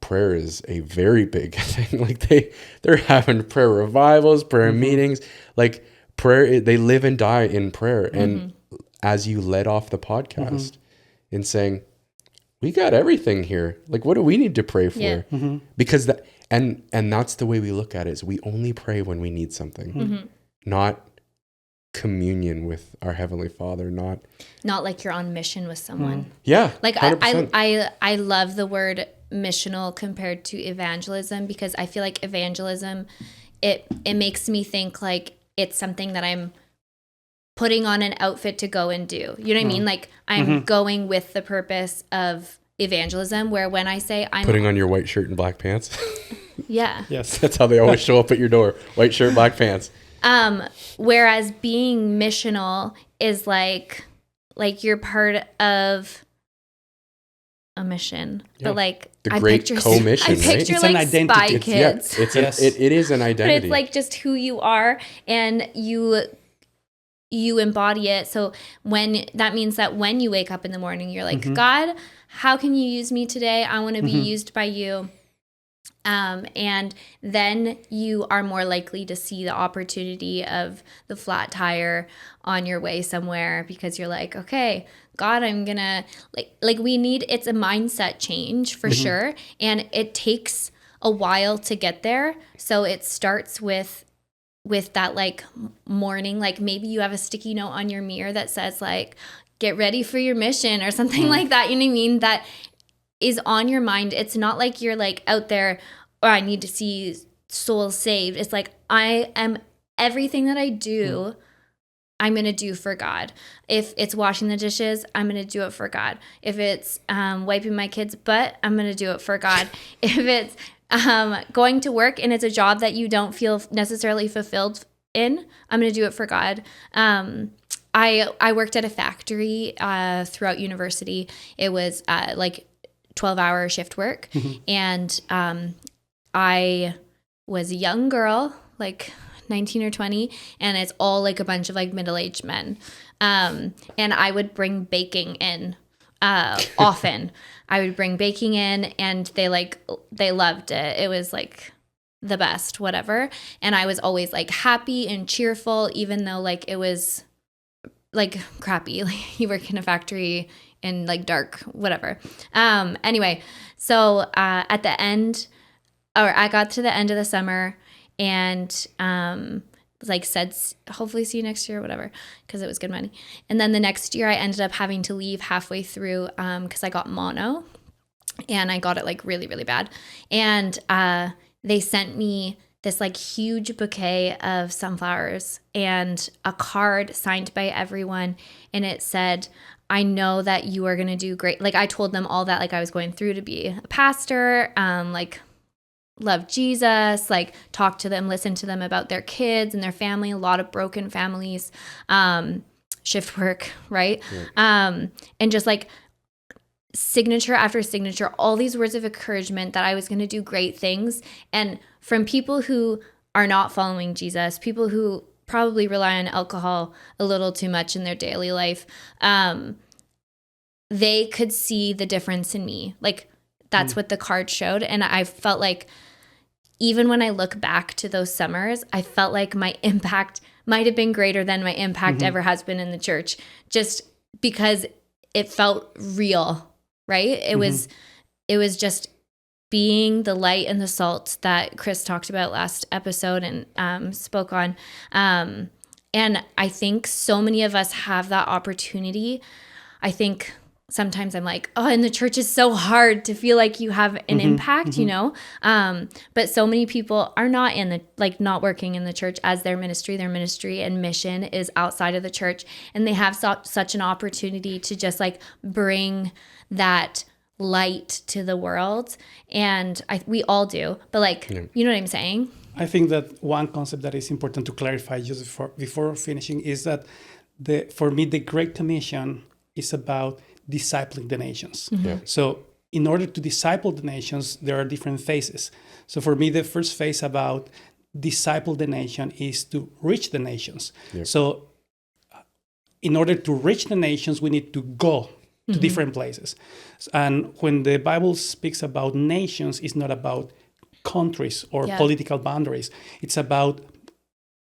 prayer is a very big thing. They're having prayer revivals, prayer meetings, prayer, they live and die in prayer. And as you led off the podcast in saying, we got everything here. What do we need to pray for? Because and that's the way we look at it, is we only pray when we need something, not communion with our Heavenly Father, not like you're on mission with someone. I love the word missional compared to evangelism, because I feel like evangelism, it makes me think it's something that I'm putting on an outfit to go and do. You know what I mean? I'm going with the purpose of evangelism, where when I say I'm putting on your white shirt and black pants. Yeah. Yes. That's how they always show up at your door. White shirt, black pants. Whereas being missional is like you're part of a mission, Yeah. but like The I great picture, commission, I right? picture It's an like identity. Spy Kids, It is an but identity. it's like just who you are, and you embody it. So that means that when you wake up in the morning, you're like, God, how can you use me today? I want to be used by you. And then you are more likely to see the opportunity of the flat tire on your way somewhere, because you're like, okay, God, I'm gonna it's a mindset change for sure. And it takes a while to get there. So it starts with that like morning, like maybe you have a sticky note on your mirror that says like, get ready for your mission or something like that. You know what I mean? That is on your mind. It's not like you're like out there, oh, I need to see souls saved. It's like, I am everything that I do, I'm going to do for God. If it's washing the dishes, I'm going to do it for God. If it's wiping my kid's butt, I'm going to do it for God. If it's going to work and it's a job that you don't feel necessarily fulfilled in, I'm going to do it for God. I worked at a factory throughout university. It was like 12-hour shift work. And I was a young girl, like 19 or 20, and it's all like a bunch of like middle-aged men. And I would bring baking in often. I would bring baking in, and they loved it. It was like the best, whatever. And I was always like happy and cheerful, even though like it was like crappy. Like you work in a factory in like dark, whatever. Anyway, so at the end, or I got to the end of the summer, and like said, hopefully see you next year or whatever, because it was good money. And then the next year I ended up having to leave halfway through because I got mono, and I got it like really, really bad. And they sent me this like huge bouquet of sunflowers and a card signed by everyone. And it said, I know that you are going to do great. Like I told them all that, like I was going through to be a pastor, like love Jesus, like talk to them, listen to them about their kids and their family, a lot of broken families, shift work, right? And just like signature after signature, all these words of encouragement that I was going to do great things. And from people who are not following Jesus, people who probably rely on alcohol a little too much in their daily life, they could see the difference in me. Like that's what the card showed. And I felt like even when I look back to those summers, I felt like my impact might have been greater than my impact ever has been in the church, just because it felt real, right? It was just being the light and the salt that Chris talked about last episode and spoke on. And I think so many of us have that opportunity. I think sometimes I'm like, oh, and the church is so hard to feel like you have an impact, you know? But so many people are not not working in the church as their ministry and mission is outside of the church. And they have such an opportunity to just like bring that light to the world. And we all do, but like, you know what I'm saying? I think that one concept that is important to clarify just before finishing is that for me, the Great Commission is about discipling the nations. So in order to disciple the nations, there are different phases. So for me, the first phase about disciple the nation is to reach the nations. So in order to reach the nations, we need to go to different places. And when the Bible speaks about nations, it's not about countries or political boundaries. It's about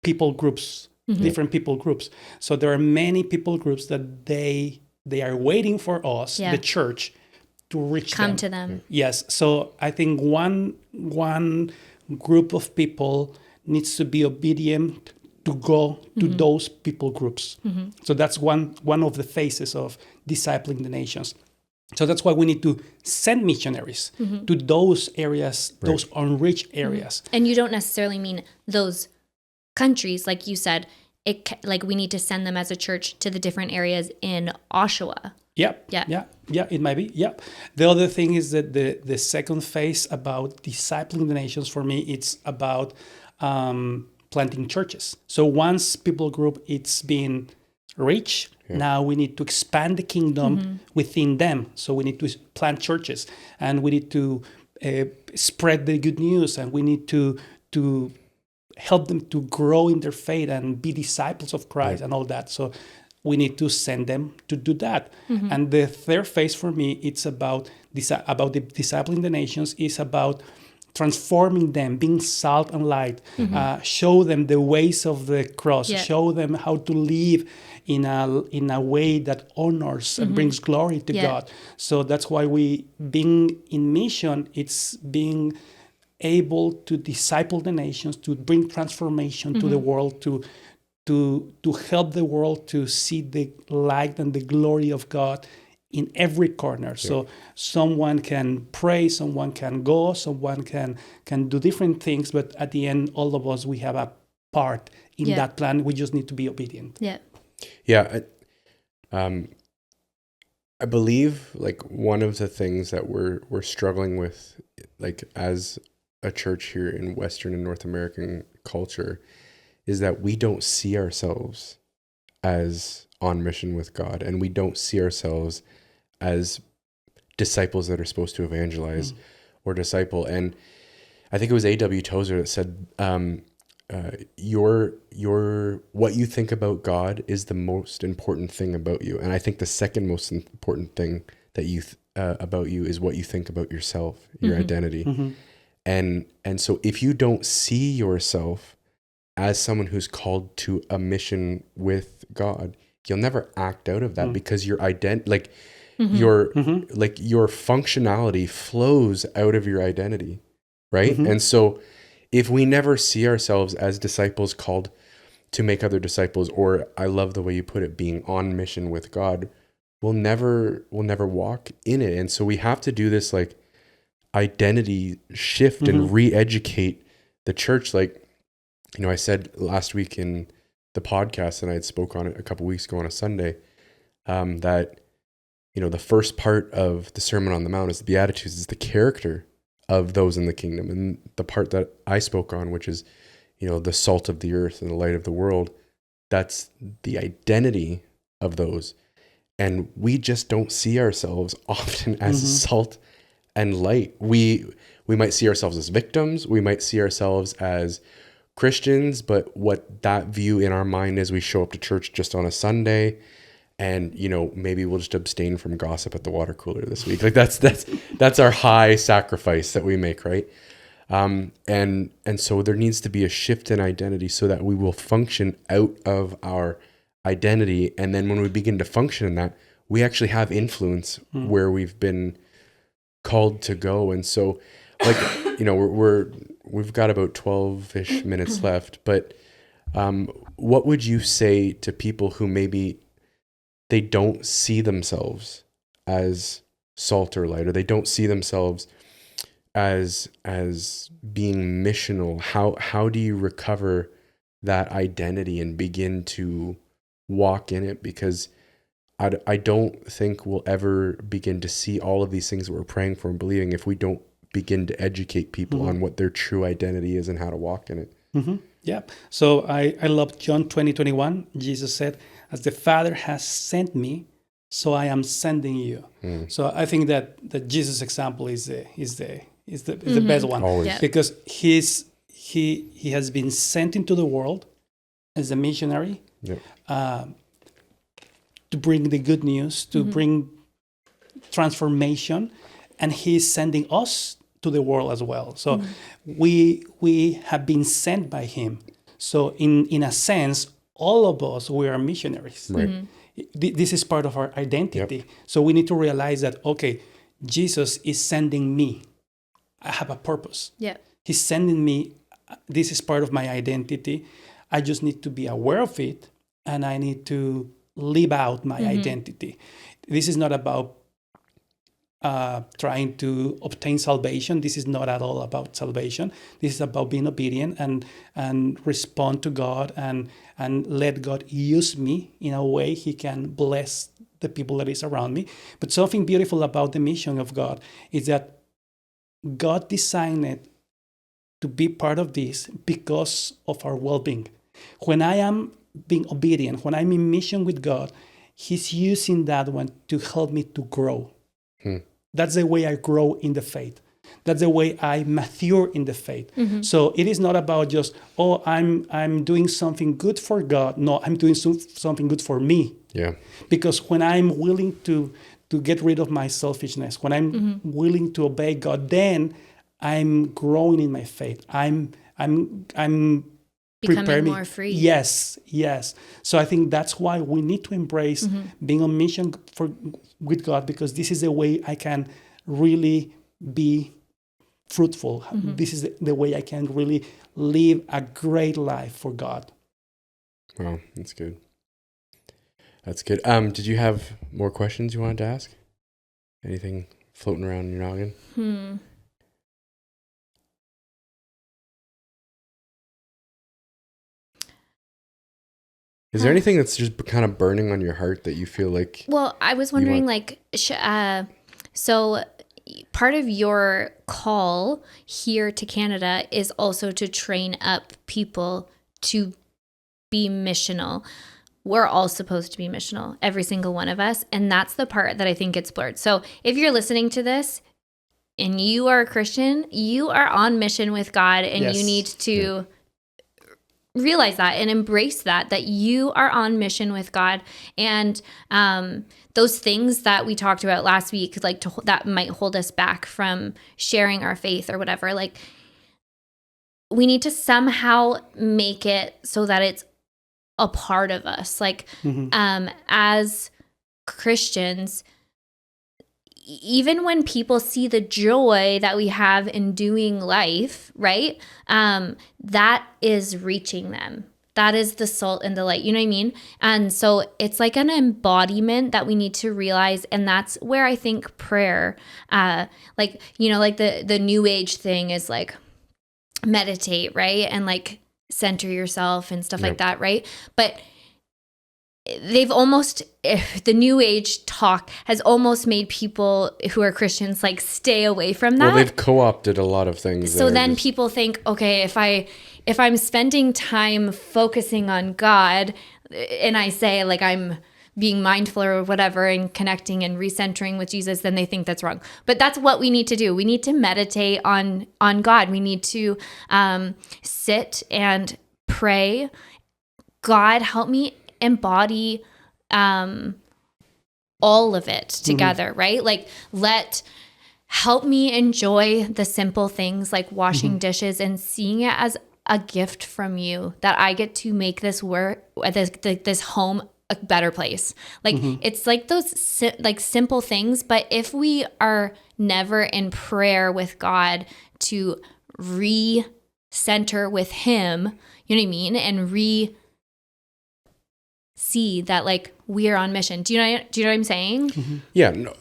people groups, different people groups. So there are many people groups that they are waiting for us, the church, to reach them. Come to them. Yes. So I think one group of people needs to be obedient to go to those people groups. So that's one of the phases of discipling the nations. So that's why we need to send missionaries to those areas, those unreached areas. And you don't necessarily mean those countries, like you said. we need to send them as a church to the different areas in Oshawa. Yep. Yeah. Yeah, it might be. Yep. The other thing is that the second phase about discipling the nations, for me, it's about planting churches. So once people group it's been reached, now we need to expand the kingdom within them. So we need to plant churches, and we need to spread the good news, and we need to help them to grow in their faith and be disciples of Christ and all that. So we need to send them to do that. And the third phase for me, it's about the discipling the nations, is about transforming them, being salt and light, show them the ways of the cross, show them how to live in a way that honors and brings glory to God. So that's why being in mission, it's being able to disciple the nations, to bring transformation to the world, to help the world to see the light and the glory of God in every corner. So someone can pray, someone can go, someone can do different things, but at the end, all of us, we have a part in that plan. We just need to be obedient. Yeah. I believe like one of the things that we're struggling with, like as a church here in Western and North American culture, is that we don't see ourselves as on mission with God, and we don't see ourselves as disciples that are supposed to evangelize or disciple. And I think it was A.W. Tozer that said, your what you think about God is the most important thing about you. And I think the second most important thing that you about you is what you think about yourself, your identity. And so if you don't see yourself as someone who's called to a mission with God, you'll never act out of that because your your functionality flows out of your identity, right? And so if we never see ourselves as disciples called to make other disciples, or I love the way you put it, being on mission with God, we'll never walk in it. And so we have to do this like identity shift and re-educate the church. Like, I said last week in the podcast, and I had spoke on it a couple weeks ago on a Sunday, that, the first part of the Sermon on the Mount is the Beatitudes, is the character of those in the kingdom. And the part that I spoke on, which is, the salt of the earth and the light of the world, that's the identity of those. And we just don't see ourselves often as salt and light. We might see ourselves as victims. We might see ourselves as Christians, but what that view in our mind is, we show up to church just on a Sunday, and maybe we'll just abstain from gossip at the water cooler this week. Like that's our high sacrifice that we make, right? And so there needs to be a shift in identity so that we will function out of our identity, and then when we begin to function in that, we actually have influence where we've been called to go. And so, like, we've got about 12-ish minutes left, but what would you say to people who maybe they don't see themselves as salt or light, or they don't see themselves as being missional? How do you recover that identity and begin to walk in it? Because I don't think we'll ever begin to see all of these things that we're praying for and believing if we don't begin to educate people on what their true identity is and how to walk in it. Yeah. So I love John 20:21. Jesus said, "As the Father has sent me, so I am sending you." So I think that Jesus' example is the best one. Always. Because he has been sent into the world as a missionary. To bring the good news, to bring transformation, and he's sending us to the world as well. So we have been sent by him. So in a sense, all of us, we are missionaries. Right. This is part of our identity. So we need to realize that, okay, Jesus is sending me. I have a purpose. He's sending me. This is part of my identity. I just need to be aware of it, and I need to live out my identity. This is not about trying to obtain salvation. This is not at all about salvation. This is about being obedient and respond to God and let God use me in a way He can bless the people that is around me. But something beautiful about the mission of God is that God designed it to be part of this because of our well-being. When I am being obedient, when I'm in mission with God, He's using that one to help me to grow. That's the way I grow in the faith. That's the way I mature in the faith. So it is not about just, I'm doing something good for God. No, I'm doing something good for me. Yeah. Because when I'm willing to get rid of my selfishness, when I'm willing to obey God, then I'm growing in my faith. I'm becoming more free. Yes. So I think that's why we need to embrace being on mission with God, because this is the way I can really be fruitful. This is the way I can really live a great life for God. Wow, that's good. That's good. Did you have more questions you wanted to ask? Anything floating around in your noggin? Is there anything that's just kind of burning on your heart that you feel like? Well, I was wondering, so part of your call here to Canada is also to train up people to be missional. We're all supposed to be missional, every single one of us. And that's the part that I think gets blurred. So if you're listening to this and you are a Christian, you are on mission with God, and you need to realize that and embrace that you are on mission with God. And those things that we talked about last week, that might hold us back from sharing our faith or whatever, like, we need to somehow make it so that it's a part of us. Like, as Christians, even when people see the joy that we have in doing life, right? That is reaching them. That is the salt and the light. You know what I mean? And so it's like an embodiment that we need to realize. And that's where I think prayer, like the new age thing is like meditate, right? And like center yourself and stuff like that, right? But they've almost, the new age talk has almost made people who are Christians like stay away from that. Well, they've co-opted a lot of things. So then people think, okay, if I'm spending time focusing on God, and I say like I'm being mindful or whatever and connecting and recentering with Jesus, then they think that's wrong. But that's what we need to do. We need to meditate on God. We need to sit and pray. God, help me embody all of it together, right? Like, help me enjoy the simple things like washing dishes and seeing it as a gift from you, that I get to make this this home a better place. Like, it's like those simple things. But if we are never in prayer with God to re-center with Him, you know what I mean? And see that like we're on mission. Do you know what I'm saying? Yeah, no,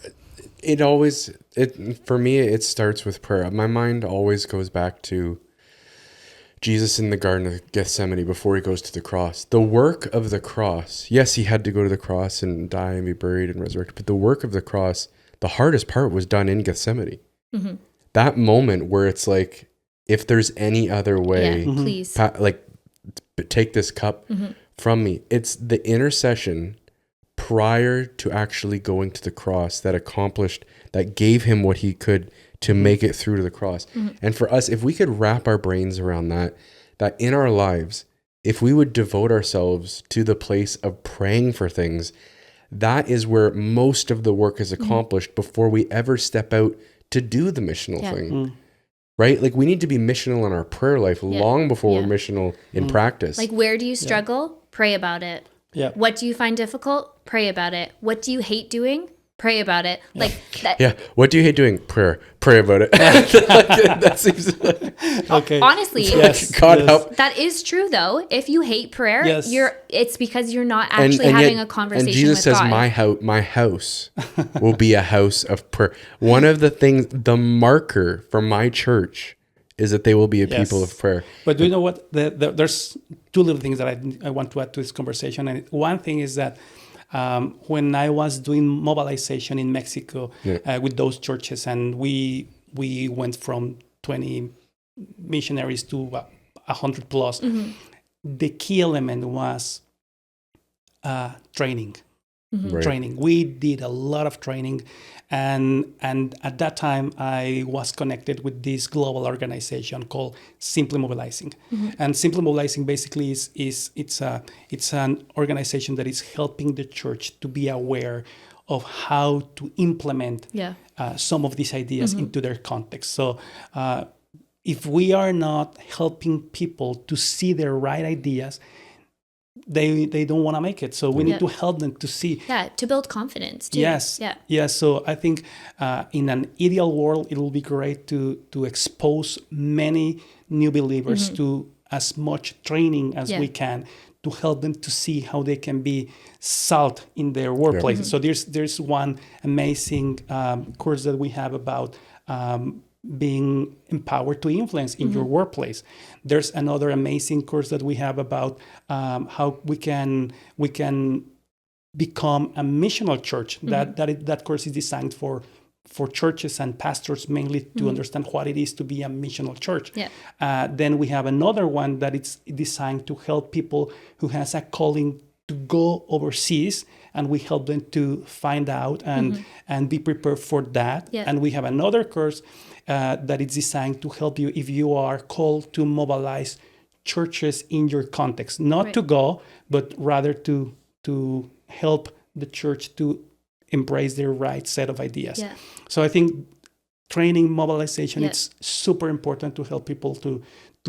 for me, it starts with prayer. My mind always goes back to Jesus in the Garden of Gethsemane before He goes to the cross. The work of the cross, yes, He had to go to the cross and die and be buried and resurrected, but the work of the cross, the hardest part was done in Gethsemane. That moment where it's like, if there's any other way, please, take this cup from me. It's the intercession prior to actually going to the cross that gave Him what He could to make it through to the cross. And for us, if we could wrap our brains around that in our lives, if we would devote ourselves to the place of praying for things, that is where most of the work is accomplished before we ever step out to do the missional thing. Right? Like, we need to be missional in our prayer life long before we're missional in practice. Like, where do you struggle? Pray about it. What do you find difficult? Pray about it. What do you hate doing? pray about it. Like that. Yeah. What do you hate doing? Prayer. Pray about it. That seems like, Okay. Honestly, God help. that is true though. If you hate prayer, Yes. it's because you're not actually having a conversation and Jesus with says, God. my house will be a house of prayer. One of the things, the marker for my church is that they will be a people of prayer. But do you know what? There's two little things that I want to add to this conversation. And one thing is that when I was doing mobilization in Mexico with those churches, and we went from 20 missionaries to 100 plus, the key element was training. Right. Training. We did a lot of training, and at that time I was connected with this global organization called Simply Mobilizing. And Simply Mobilizing basically it's an organization that is helping the church to be aware of how to implement some of these ideas into their context. So if we are not helping people to see their right ideas, they don't want to make it. So we need to help them to see. Yeah, to build confidence too. Yes. Yeah. Yes. So I think in an ideal world, it will be great to expose many new believers to as much training as we can to help them to see how they can be salt in their workplaces. So there's one amazing course that we have about being empowered to influence in your workplace. There's another amazing course that we have about how we can become a missional church. That course is designed for churches and pastors mainly to understand what it is to be a missional church. Then we have another one that it's designed to help people who has a calling to go overseas, and we help them to find out and be prepared for that. And we have another course that is designed to help you if you are called to mobilize churches in your context, not to go, but rather to help the church to embrace their right set of ideas. So I think training, mobilization, it's super important to help people to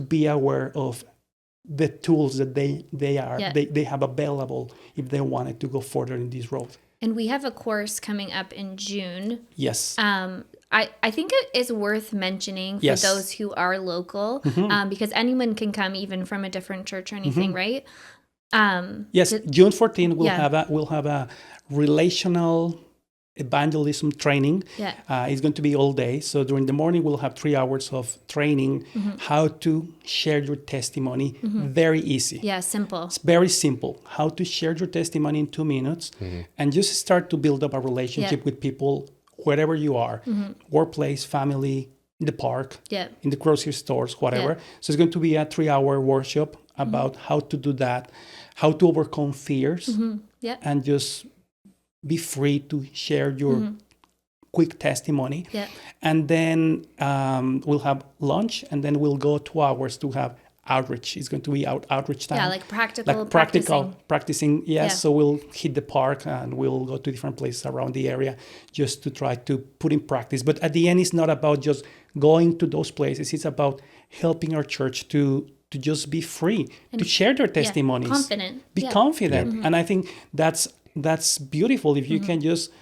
be aware of the tools that they have available if they wanted to go further in this road. And we have a course coming up in June. Yes. I think it is worth mentioning for those who are local, because anyone can come, even from a different church or anything, right? Yes, June 14 we'll have a relational evangelism training. It's going to be all day. So during the morning, we'll have 3 hours of training how to share your testimony. Very easy. Yeah, simple. It's very simple. How to share your testimony in 2 minutes and just start to build up a relationship with people wherever you are, workplace, family, in the park, in the grocery stores, whatever. So it's going to be a 3-hour workshop about how to do that, how to overcome fears, and just be free to share your quick testimony. And then we'll have lunch, and then we'll go 2 hours to have outreach. It's going to be outreach time. Yeah, like practical practicing. Yes. So we'll hit the park and we'll go to different places around the area just to try to put in practice. But at the end, it's not about just going to those places. It's about helping our church to just be free, to share their testimonies. Be confident. And I think that's beautiful if you can just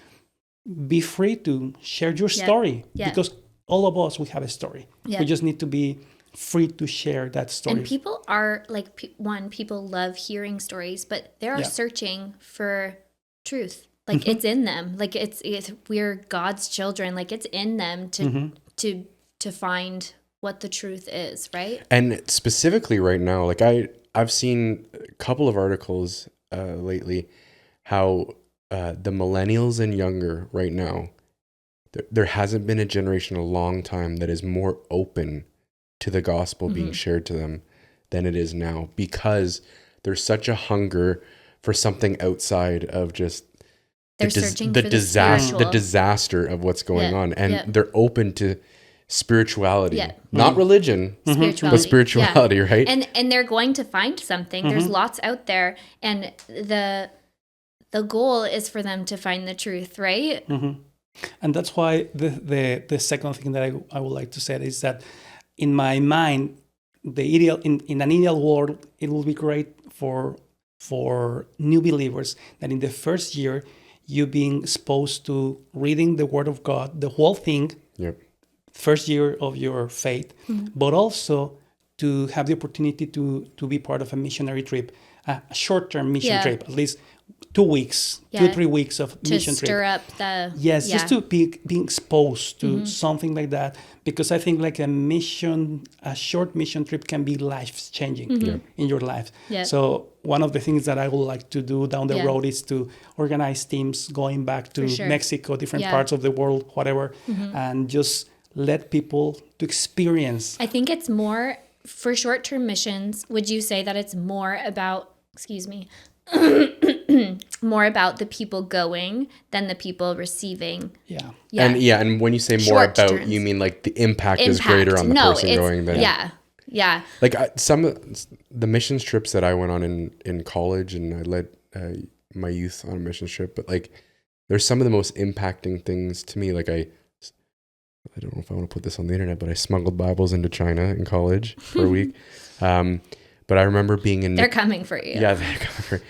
be free to share your story. Because all of us, we have a story. We just need to be free to share that story. And people are like, people love hearing stories, but they are searching for truth. Like it's in them. Like it's we're God's children. Like it's in them to find what the truth is, right? And specifically right now, like I've seen a couple of articles lately how the millennials and younger right now, there hasn't been a generation in a long time that is more open to the gospel being shared to them than it is now, because there's such a hunger for something outside of just the disaster of what's going on, and they're open to spirituality, not religion, but spirituality, right? And they're going to find something. There's lots out there, and the goal is for them to find the truth, right? And that's why the second thing that I would like to say is that in my mind, the ideal in an ideal world, it will be great for new believers that in the first year you being exposed to reading the Word of God, the whole thing, Yep. first year of your faith, but also to have the opportunity to be part of a missionary trip, a short-term mission Yeah. trip, at least 2 weeks, Yeah. 2-3 weeks of To mission trip. stir up the Yes, yeah. just to be being exposed to something like that, because I think like a short mission trip can be life changing in your life. Yeah. So one of the things that I would like to do down the Yeah. road is to organize teams going back to For sure. Mexico, different Yeah. parts of the world, whatever, and just let people to experience. I think it's more for short-term missions. Would you say that it's more about, excuse me, more about the people going than the people receiving? Yeah. Yeah. And when you say more Short about, turns. you mean like the impact is greater on the person going than Yeah. like some of the missions trips that I went on in college, and I led my youth on a missions trip, but like there's some of the most impacting things to me. Like I don't know if I want to put this on the internet, but I smuggled Bibles into China in college for a week. But I remember being in... They're coming for you. Yeah, they're coming for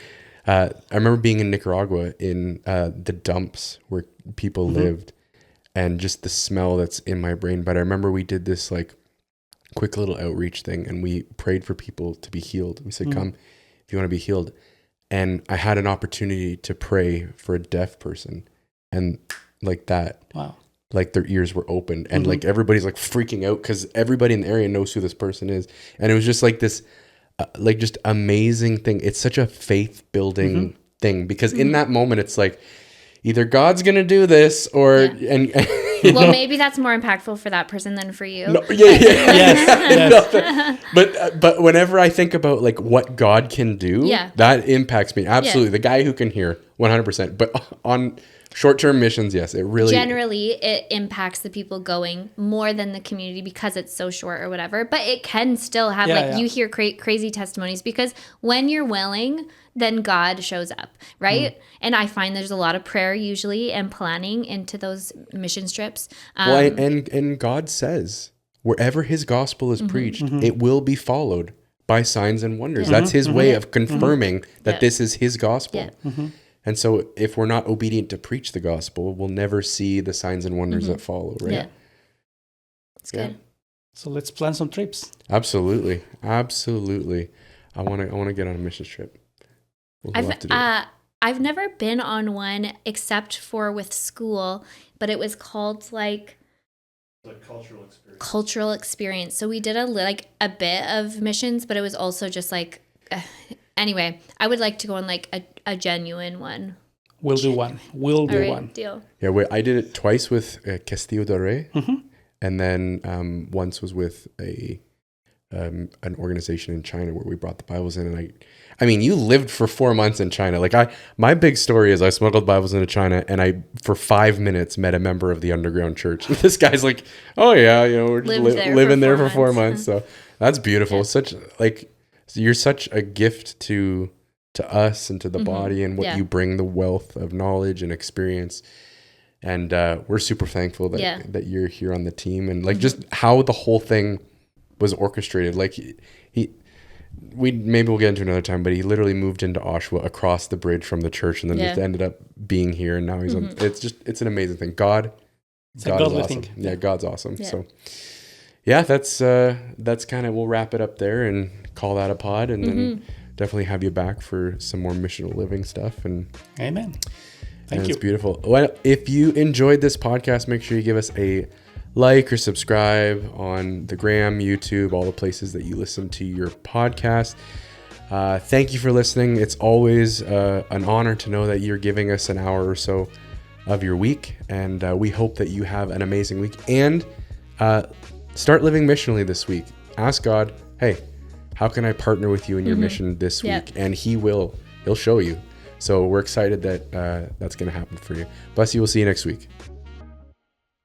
I remember being in Nicaragua in the dumps where people lived, and just the smell that's in my brain. But I remember we did this like quick little outreach thing, and we prayed for people to be healed. We said, come if you want to be healed. And I had an opportunity to pray for a deaf person, and like that. Wow. Like their ears were open, and like everybody's like freaking out because everybody in the area knows who this person is. And it was just like this, like just amazing thing. It's such a faith building thing, because in that moment, it's like either God's going to do this or, and well, maybe that's more impactful for that person than for you. No, yes. But whenever I think about like what God can do, that impacts me. Absolutely. The guy who can hear 100%, but on short-term missions, yes, it really... Generally, it impacts the people going more than the community because it's so short or whatever. But it can still have, you hear crazy testimonies, because when you're willing, then God shows up, right? And I find there's a lot of prayer usually and planning into those mission trips. And God says, wherever his gospel is preached, it will be followed by signs and wonders. That's his way of confirming that this is his gospel. And so if we're not obedient to preach the gospel, we'll never see the signs and wonders that follow, right? Yeah. It's good. So let's plan some trips. Absolutely. Absolutely. I want to get on a mission trip. We'll have to do it. I've never been on one except for with school, but it was called like cultural experience. So we did a bit of missions, but it was also just like anyway, I would like to go on like a genuine one. We'll do one. We'll do one. Deal. Yeah, I did it twice with Castillo del Rey, and then once was with an organization in China where we brought the Bibles in. And I mean, you lived for 4 months in China. Like my big story is I smuggled Bibles into China, and I for 5 minutes met a member of the underground church. And this guy's like, "Oh yeah, we're just living there for 4 months." So that's beautiful. Yeah. Such like you're such a gift to us and to the body, and what you bring, the wealth of knowledge and experience. And we're super thankful that you're here on the team, and like just how the whole thing was orchestrated. Like maybe we'll get into another time, but he literally moved into Oshawa across the bridge from the church, and then just ended up being here, and now he's on. It's an amazing thing. God is awesome. Thing. Yeah, God's awesome. Yeah. So yeah, that's kind of, we'll wrap it up there and call that a pod, and then definitely have you back for some more missional living stuff. And amen. Thank you. It's beautiful. Well, if you enjoyed this podcast, make sure you give us a like or subscribe on the Gram, YouTube, all the places that you listen to your podcast. Thank you for listening. It's always an honor to know that you're giving us an hour or so of your week, and we hope that you have an amazing week, and start living missionally this week. Ask God, hey, how can I partner with you in your mission this week? And he'll show you. So we're excited that that's going to happen for you. Bless you. We'll see you next week.